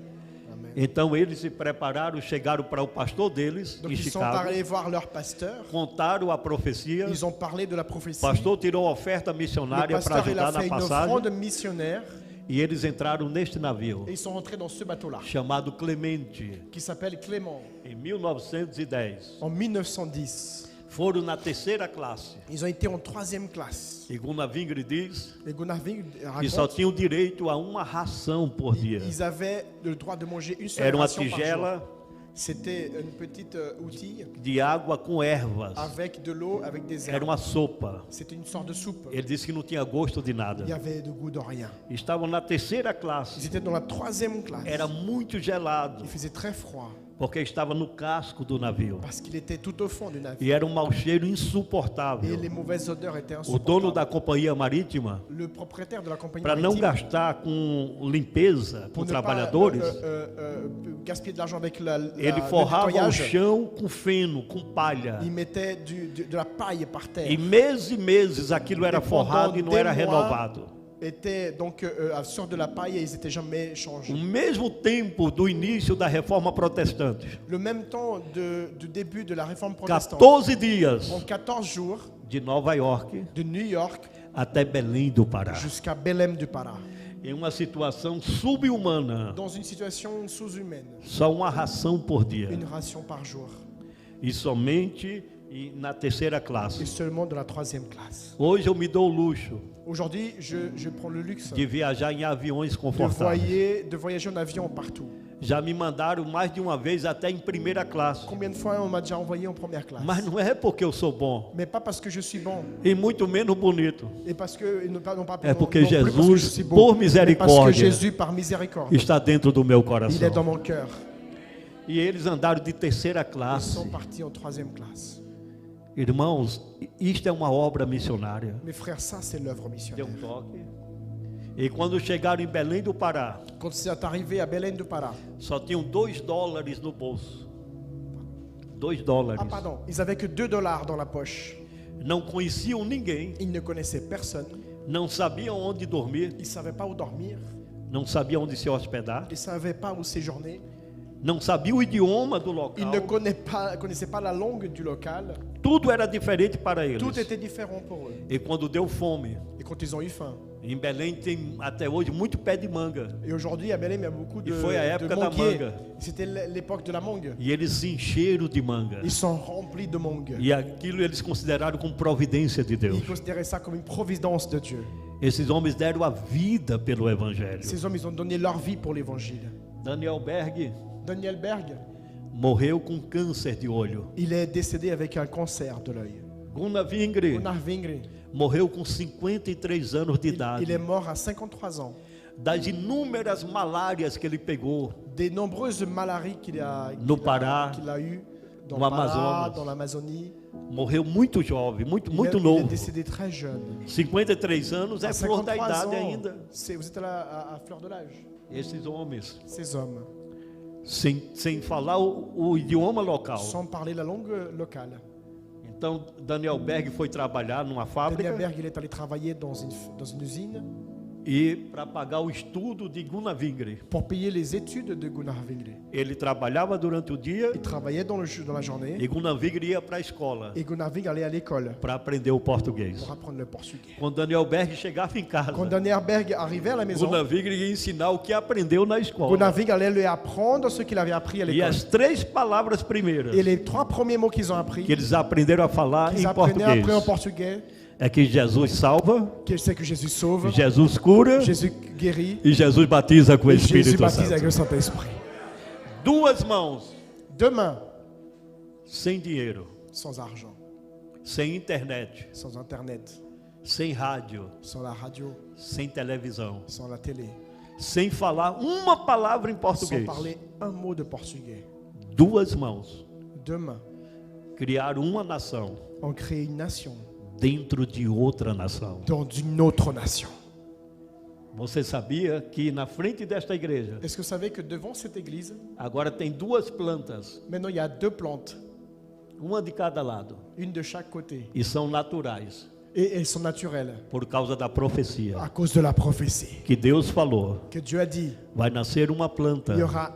Amen. Então eles se prepararam, chegaram para o pastor deles Donc em ils sont Chicago, allés voir leur pasteur. contaram a profecia. Ils ont parlé de la O prophétie. pastor tirou uma oferta Le missionária para pasteur il a ajudar na fait une passagem offrande missionnaire e eles entraram neste navio et ils sont rentrés dans ce bateau-là chamado Clemente qui s'appelle Clément em 1910. en 1910. Foram na terceira classe. Ils ont été en 3e classe. E Gunnar Vingre diz Et Gunnar Ving que só raconte tinham direito a uma ração por dia. ils avaient le droit de manger une seule Era uma ration par jour. tigela C'était une petite outil de água com ervas. avec de l'eau, avec des Era herbes. uma sopa. C'était une sorte de soupe. Ele disse que não tinha gosto de nada. Il y avait de goût de rien. Estavam na terceira Ils classe. étaient dans la 3e classe. Era muito gelado. Il faisait très froid. porque estava no casco do navio. Parce qu'il était tout au fond du E navire. era um mau cheiro Et insuportável. les mauvaises odeurs étaient O dono da insupportables. companhia marítima, Le propriétaire de la compagnie para não maritime, gastar com limpeza, com pour ne pas trabalhadores, gaspiller de l'argent avec le ele forrava o nettoyage, chão com feno, com palha. il mettait de la paille par terre. E meses aquilo era E pendant forrado e não des era mois, renovado. Était donc sur de la paille et ils n'étaient jamais changés. O mesmo tempo do início da reforma protestante, Le même temps du début de la réforme protestante, 14 dias en 14 jours, de Nova York de New York até Belém do Pará, jusqu'à Belém du Pará, em uma situação subhumana, dans une situation sous-humaine, só uma ração por dia, une ration par jour, e somente na terceira et classe. seulement de la 3e classe. Hoje eu me dou o luxo Aujourd'hui, je prends le luxe de viajar em aviões de confortáveis. voyager en avion partout. Já me mandaram mais de uma vez até em primeira classe. Combien de fois on m'a déjà envoyé en première classe? Mas não é porque eu sou bom, Mais pas parce que je suis bon, e muito menos bonito. et parce que non pas É porque non plus parce que je Jesus, suis beau, por mais parce que misericórdia, Jésus, par miséricorde, está dentro do meu il est coração. dans mon cœur. E eles andaram de terceira Ils classe. sont partis en 3e classe. Irmãos, isto é uma obra missionária. Mes frères, ça c'est l'œuvre Deu missionnaire. um toque. E quando chegaram em Belém do Pará, Quand c'est arrivé à Belém do Pará, só tinham $2 no bolso. $2. ah pardon, ils avaient que $2 dans la poche. Não conheciam ninguém, Ils ne connaissaient personne, não sabiam onde dormir, ils ne savaient pas où dormir, não sabiam onde se hospedar, ils ne savaient pas où séjourner, não sabiam o idioma do ils local. ne connaissaient pas la langue du local. Tudo era diferente para eles. Tout était différent pour eux. E quando deu fome, Et quand ils ont eu faim, em Belém tem até hoje muito pé de manga. et aujourd'hui à Belém il y a beaucoup de, E foi a época da manguiers. manga. C'était l'époque de la mangue. E eles se encheram de manga. Ils sont remplis de mangue. E aquilo eles consideraram como providência de Deus. Ils considéraient ça comme une providence de Dieu. Esses homens deram a vida pelo Evangelho. Ces hommes, ils ont donné leur vie pour l'évangile. Daniel Berg Daniel Berg, morreu com câncer de olho. il est décédé avec un cancer de l'œil. Gunnar Vingre Gunnar Vingre, morreu com 53 anos de il idade. est mort à 53 ans. Das inúmeras malárias que ele pegou Des nombreuses malaries qu'il a eues dans no le Pará, Amazonas. dans l'Amazonie. Morreu muito jovem, muito Il est novo. décédé très jeune. 53 anos é À flor da 53 idade ans, ainda. vous êtes là à fleur de l'âge. Esses homens, Ces hommes, sem falar o idioma local. sans parler la langue locale. Então, Daniel Berg foi trabalhar numa fábrica Daniel Berg, il est allé travailler dans une usine e para pagar o estudo de Gunnar Vingre. pour payer les études de Gunnar Vingre. Ele trabalhava durante o dia Il travaillait dans la journée e Gunnar Vingre ia para a escola et Gunnar Vingre allait à l'école para aprender o português. pour apprendre le portugais. Quando Daniel Berg chegava em casa, Quand Daniel Berg arrivait à la maison, Gunnar Vingre ia ensinar o que aprendeu na escola. Gunnar Vingre allait lui apprendre ce qu'il avait appris à E l'école. as 3 palavras primeiras Et les 3 premiers mots qu'ils ont appris, que eles aprenderam a falar qu'ils em apprenaient après en português portugais, é que Jesus salva, qu'ils savent que Jésus sauve, Jesus cura Jésus guérit, e Jesus batiza com o et Jésus Espírito baptise avec Santo. le Saint-Esprit. 2 mãos, Deux mains, sem dinheiro, sans argent, sem internet, sans internet, sem rádio, sans la radio, sem televisão, sans la télé, sem falar uma palavra em sans português. parler un mot de portugais. 2 mãos Deux mains criaram uma nação ont créé une nation dentro de outra nação. dans une autre nation. Você sabia que na frente desta igreja Est-ce que vous savez que devant cette église, agora tem 2 plantas, maintenant il y a 2 plantes, uma de cada lado, une de chaque côté, e são naturais et elles sont naturelles por causa da profecia à cause de la prophétie. que Deus falou. Que Dieu a dit, Vai nascer uma planta il y aura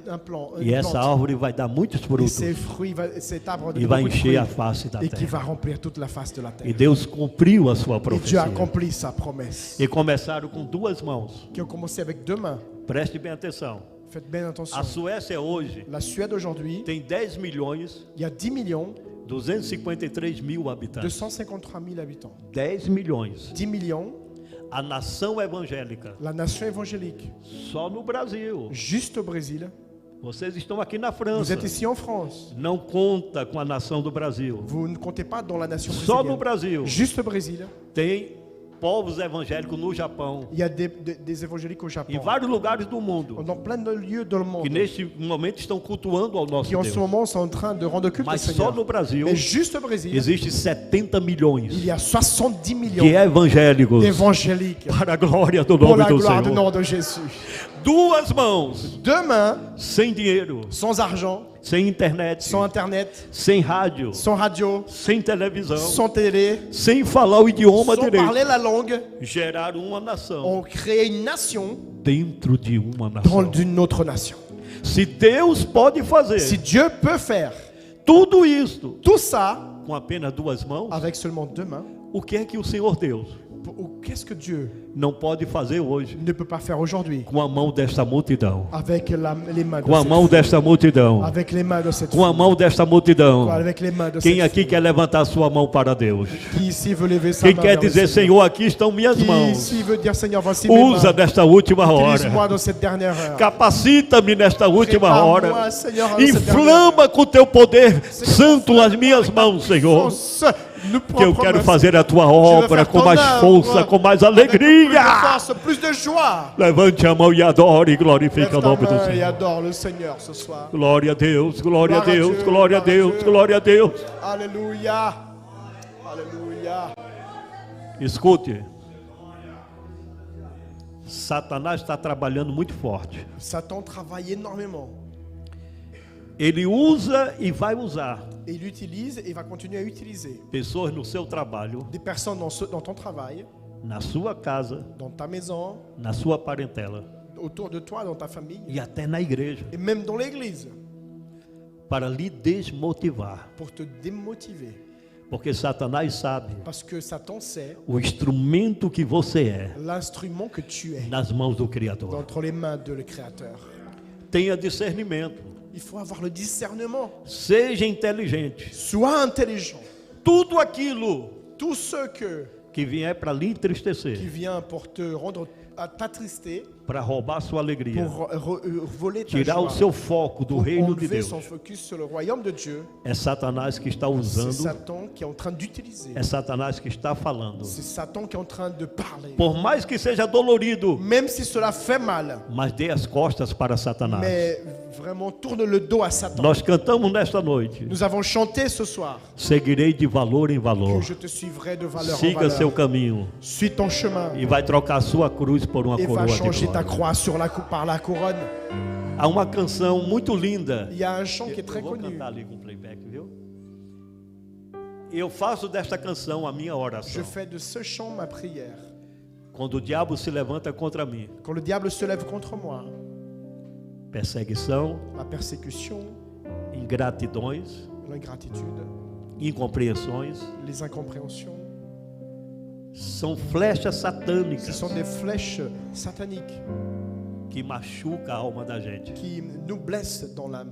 un plant, e une essa plante, árvore vai dar muitos et frutos ces fruits, cet arbre e de vai beaucoup de encher a fruits, face da et qui va terra. remplir toute la face de la E terre. Deus cumpriu a sua Et Dieu profecia. accomplit sa promesse. E começaram com 2 mãos. Qui ont commencé avec 2 mains. Preste bem atenção. Faites bien attention. A Suécia hoje La Suède aujourd'hui, tem 10 milhões il y a 10 millions, 253 mil habitantes. 253 000 habitants. 10 milhões. 10 millions, A nação evangélica, la nation évangélique. só no Brasil. Juste au Brésil. Vocês estão aqui na Vous França. êtes ici en France. Não conta com a nação do Brasil. Vous ne comptez pas dans la nation Só no brésilienne. Brasil Juste au Brésil, tem povos evangélicos no Japão, Il y a des évangéliques au Japon, em vários lugares do mundo, dans plein de lieux dans le que monde, neste momento estão cultuando ao nosso qui en Deus. ce moment sont en train de rendre culte au Mas só Seigneur. no Brasil Mais juste au Brésil, existe 70 milhões il y a 70 millions que evangélicos d'évangéliques para a glória do pour nome la do gloire du Senhor. nom de Jésus. Duas mãos, Deux mains, sem dinheiro, sans argent, sem internet, sans internet, sem rádio, sans radio, sem televisão, sans télé, sem falar o idioma sans direito, parler la langue, geraram uma nação ont créé une nation dentro de uma dans nação. une autre nation. Se Deus pode fazer Si Dieu peut faire tudo isto tout ça com apenas duas mãos, avec seulement deux mains, o que é que o Senhor Deus qu'est-ce que Dieu não pode fazer hoje ne peut pas faire aujourd'hui com a mão desta multidão? avec les mains de Com a cette mão desta multidão. avec les mains de cette Com a mão desta multidão. avec les mains de Quem cette aqui quer levantar sua mão para Deus? qui ici veut lever sa Quem main quer vers le dizer, Seigneur? Senhor, aqui estão minhas Qui mãos. ici veut dire Seigneur, voici mes Usa mains. nesta última hora. Utilise-moi dans cette dernière heure. Capacita-me nesta última hora. Prépare-moi, Seigneur, dans cette Inflama com teu poder santo as minhas mãos, Senhor. Que eu quero fazer a tua obra com mais força, com mais alegria. Plus de joie. Levante a mão e adore e glorifique o Lève ta nome do main et Senhor. adore le Seigneur ce soir. Glória a Deus, glória a Glória a Deus, Deus, glória a glória a Deus, Deus. glória a Deus. Alléluia. Alléluia. Escute. Satanás está trabalhando muito forte. Satan travaille énormément. Ele usa e vai usar Et il utilise et va continuer à utiliser pessoas no seu trabalho, des personnes dans ton travail, na sua casa, dans ta maison, na sua parentela autour de toi, dans ta famille, e até na igreja, et même dans l'église, para lhe desmotivar. pour te démotiver. Porque Satanás sabe Parce que Satan sait o instrumento que você é l'instrument que tu es nas mãos do Criador. entre les mains de le Créateur. Tenha discernimento, Il faut avoir le discernement. seja inteligente. Sois intelligent. Tudo aquilo Tout ce que vier para lhe qui entristecer, vient pour te rendre à t'attrister, para roubar sua alegria, pour voler ta tirar o joie, seu foco do pour reino de enlever Deus, son focus sur le royaume de Dieu, é Satanás que está c'est usando, Satan qui est en train d'utiliser. é Satanás que está falando. C'est Satan qui est en train de parler. Por mais que seja dolorido, Même si cela fait mal, mas dê as costas para Satanás. mais vraiment tourne le dos à Satan. Nós cantamos nesta noite: Nous avons chanté ce soir seguirei de valor em que valor. je te suivrai de valeur en Siga seu valeur. caminho Suis ton chemin e vai trocar a sua cruz por uma et va coroa de changer ta glória. croix sur par la couronne. Há uma canção muito linda. Il y a un chant qui est très Eu vou connu. cantar ali com playback, viu? Eu faço desta canção a minha Je oração. fais de ce chant ma prière. Quando o diabo se levanta contra mim, Quand le diable se lève contre moi, perseguição, la persécution, ingratidões, l'ingratitude, incompreensões, les incompréhensions, são flechas ce satânicas sont des flèches sataniques que machucam a alma da gente. qui nous blessent dans l'âme.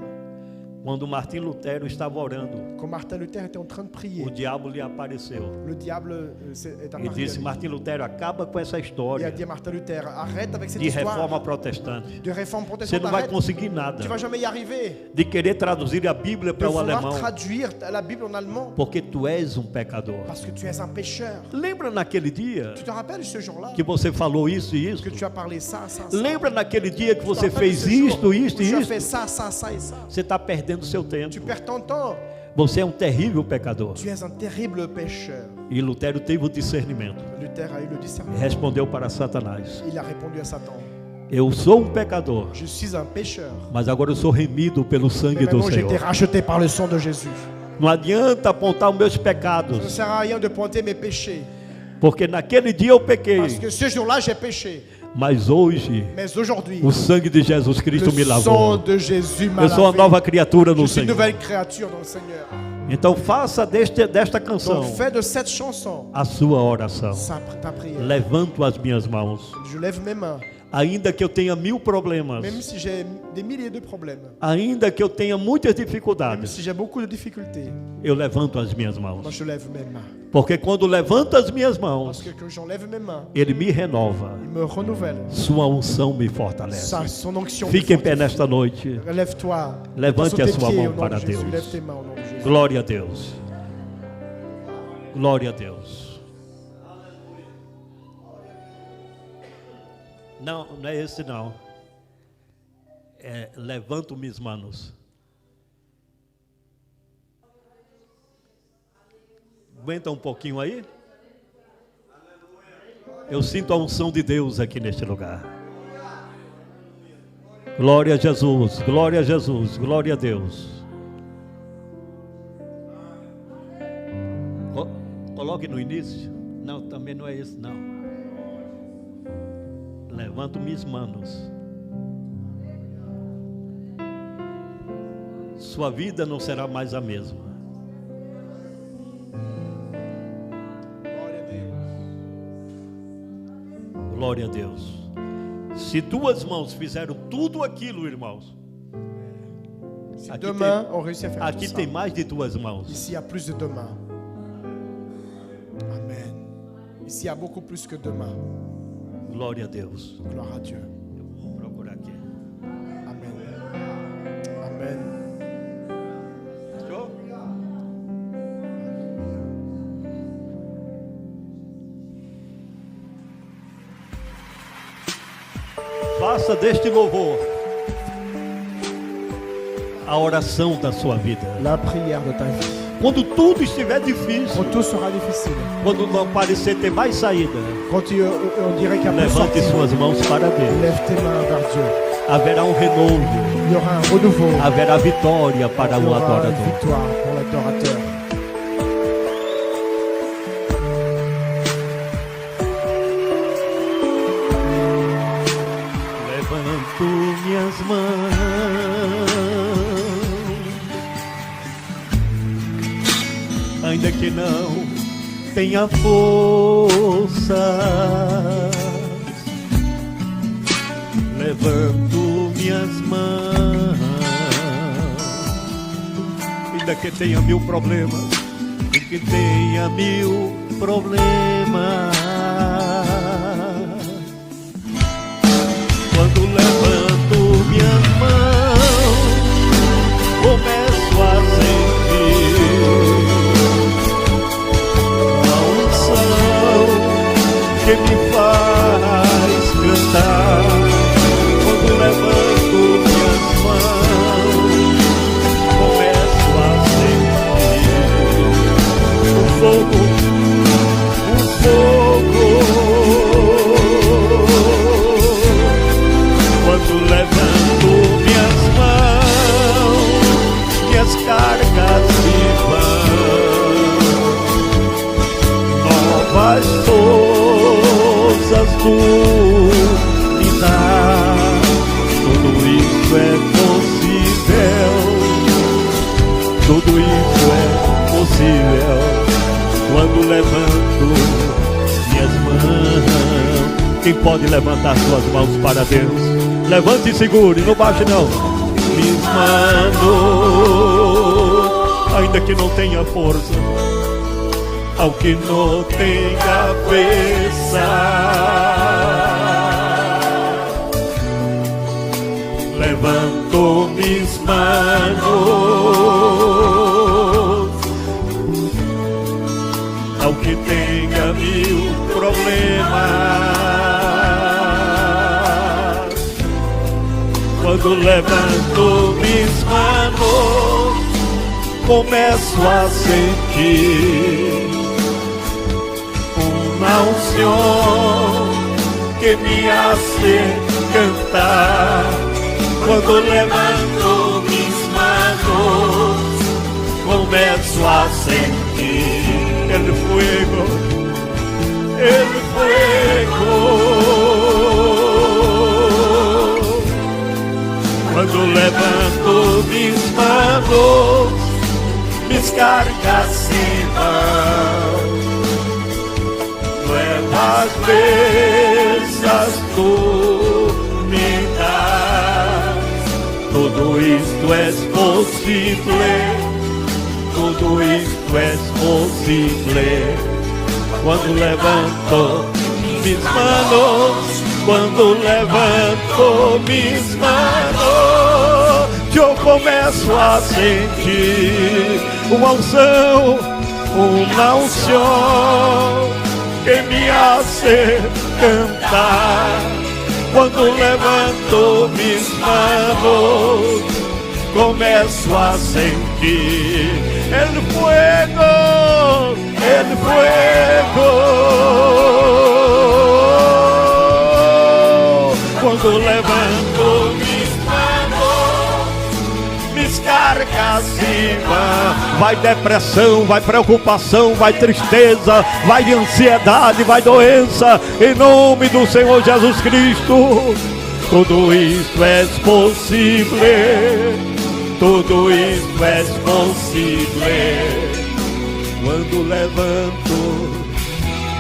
Quando Martim Lutero estava orando, Quand Martin Luther était en train de prier, o diabo lhe apareceu le diable est e apparu à disse: lui. Martim Lutero, acaba com essa Et a história dit à Martin Luther, arrête avec cette de histoire reforma protestante. de réforme Você protestante, não vai arrête. conseguir nada Tu vas jamais y arriver. de querer traduzir a Bíblia De para o vouloir alemão, traduire la Bible en allemand porque tu és um pecador. parce que tu es un pécheur. Lembra naquele dia Tu te rappelles ce jour-là que você falou isso e isso? que tu as parlé ça, ça, ça. Lembra naquele dia que Tu te você rappelles fez ce jour isto, où isto e tu as isto? fait ça, ça, ça et ça. Você está perdendo seu tempo. Tu perds ton temps. Você é um terrível pecador. Tu es un terrible pécheur. E Lutero teve o discernimento. Luther a eu le E discernement. respondeu para Satanás: Il a répondu à Satan. Eu sou um pecador, Je suis un pécheur. mas agora eu sou remido pelo Mais sangue do maintenant, j'ai été Senhor. racheté par le sang de Jésus. Não adianta apontar os meus Ça ne pecados, sert à rien de pointer mes péchés. porque naquele dia eu pequei, Parce que ce jour-là, j'ai péché. mas hoje Mais aujourd'hui, o sangue de Jesus Cristo me le sang lavou. de Jésus m'a Eu sou uma lavé. nova criatura Je no suis une Senhor. nouvelle créature dans le Seigneur. Então faça desta canção Donc fais de cette chanson a sua oração. ta prière. Levanto as minhas mãos, Je lève mes mains. ainda que eu tenha 1000 problemas, Même si j'ai des milliers de problèmes. ainda que eu tenha muitas Même dificuldades, si j'ai beaucoup de difficultés. eu levanto as minhas Moi, mãos. je lève mes mains. Porque quando levanto as minhas Parce mãos, que quand j'enlève mes mains, Ele me renova. il me renouvelle. Sua unção me fortalece. Son onction. Fique em pé nesta noite. Lève-toi. Levante Sur a tes sua pieds mão au nom para de Jésus. Deus. Lève tes mains au nom de Jésus. Glória a Deus. Glória a Deus. Não, não é esse não. É levanto mis manos. Aguenta um pouquinho aí. Eu sinto a unção de Deus aqui neste lugar. Glória a Jesus, glória a Jesus, glória a Deus. Coloque no início. Não, também não é esse não. Levanto mis manos. Sua vida não será mais a mesma. Glória a Deus. Se tuas mãos fizeram tudo aquilo, irmãos. Si deux mains ont réussi à faire tout Aqui ça. tem mais de duas mãos. Ici, il y a plus de deux mains. Amen. Ici, il y a beaucoup plus que deux mains. Glória a Deus. Gloire à Dieu. Eu vou procurar aqui. Amen. Amen. Show? Faça deste louvor a oração da sua vida. La prière de ta vie. Quando tudo estiver difícil, Quand tout sera difficile, quando não parecer ter mais saída, quand on dirait qu'il y a plus de levante sortie, suas mãos para Deus. lève tes mains vers Dieu. Haverá um renovo, Il y aura un renouveau. haverá vitória para Il y o aura une adorador. victoire pour l'adorateur. Levanto minhas mãos, ainda que não tenha força. Levanto minhas mãos, ainda que tenha mil problemas, ainda que tenha mil problemas. Quando levanto minhas mãos, começo a sentir uma unção que me faz cantar. Quando levanto minhas mãos, começo a sentir um fogo. Quando levanto minhas mãos, minhas cargas se vão, novas forças tu me dás. Tudo isso é possível, tudo isso é possível. Quando levanto minhas mãos. Quem pode levantar suas mãos para Deus? Levante e segure, não baixe não. Minhas mãos, ainda que não tenha força, ao que não tem cabeça, levanto minhas mãos, ao que tenha mil problemas. Quando levanto minhas mãos, começo a sentir uma unção que me hace cantar. Quando levanto minhas mãos, começo a sentir el fuego, el fuego. Quando levanto minhas mãos, minhas cargas se vão, nuevas bênçãos tu me das. Tudo isto é possível, tudo isto é possível. Quando levanto minhas mãos, quando levanto minhas mãos, eu começo a sentir uma unção que me hace cantar. Quando levanto mis manos, começo a sentir el fuego, el fuego. Quando levanto mis manos, mis cargas se vão. Vai depressão, vai preocupação, vai tristeza, vai ansiedade, vai doença, em nome do Senhor Jesus Cristo. Tudo isto é possível, tudo isto é possível, quando levanto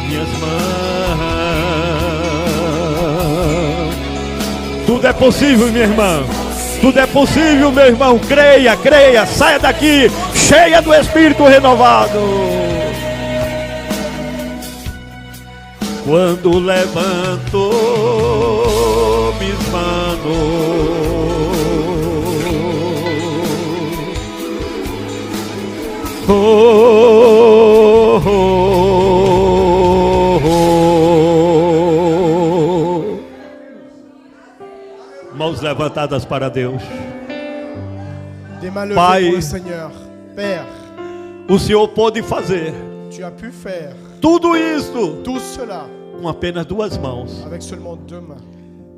minhas mãos. Tudo é possível, minha irmã. Tudo é possível, meu irmão. Creia, creia, saia daqui cheia do Espírito renovado. Quando levanto mis manos, oh, oh, oh, oh. Mãos levantadas para Deus. Pai, Seigneur, Père, o Senhor pode fazer tu as pu faire tudo isso tout cela com apenas duas mãos. avec seulement 2 mains.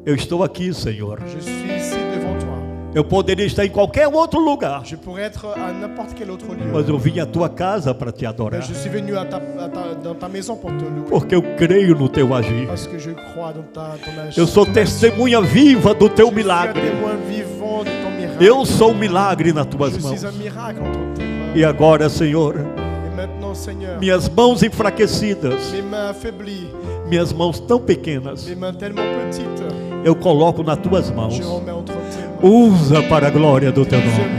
Eu estou aqui, Senhor. Je suis ici devant toi. Eu poderia estar em qualquer outro lugar, Je pourrais être à n'importe quel autre lieu. mas eu vim à tua casa para te adorar, Mais je suis venu dans ta maison pour te louer. porque eu creio no teu agir. Parce que je crois dans ton Eu sou testemunha viva do teu Je suis un milagre. témoin vivant de ton miracle. Eu sou um milagre nas tuas Je mãos. suis un miracle entre tes mains. E agora, Senhor, Et maintenant, Seigneur, minhas mãos enfraquecidas, mes mains affaiblies, minhas mãos tão pequenas, mes mains tellement petites, eu coloco nas tuas mãos. je remets entre tes mains. Usa para a glória do teu nome. Use-moi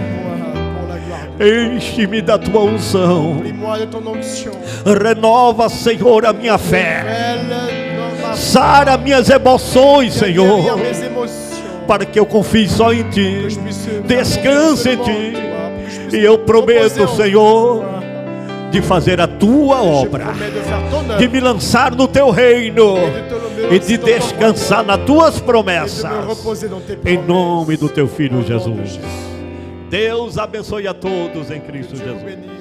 pour la gloire de Enche-me da tua unção. Remplis-moi de ton onction. Renova, Senhor, a minha fé. Règle Sara minhas emoções, Senhor, mes émotions. para que eu confie só em Ti. Que je puisse Descanse em faire Ti. confiance en toi, pour que je puisse E eu prometo, reposer en Senhor, toi. de fazer a Tua Je obra, promets de faire ton de œuvre me lançar no Teu reino et de te lever e aussi de dans ton descansar nas Tuas royaume et de promessas. me reposer dans tes Em promesses. nome do Teu Filho Au nom de Jesus. Jésus. Deus abençoe a todos em Cristo Que Dieu vous Jesus. bénisse.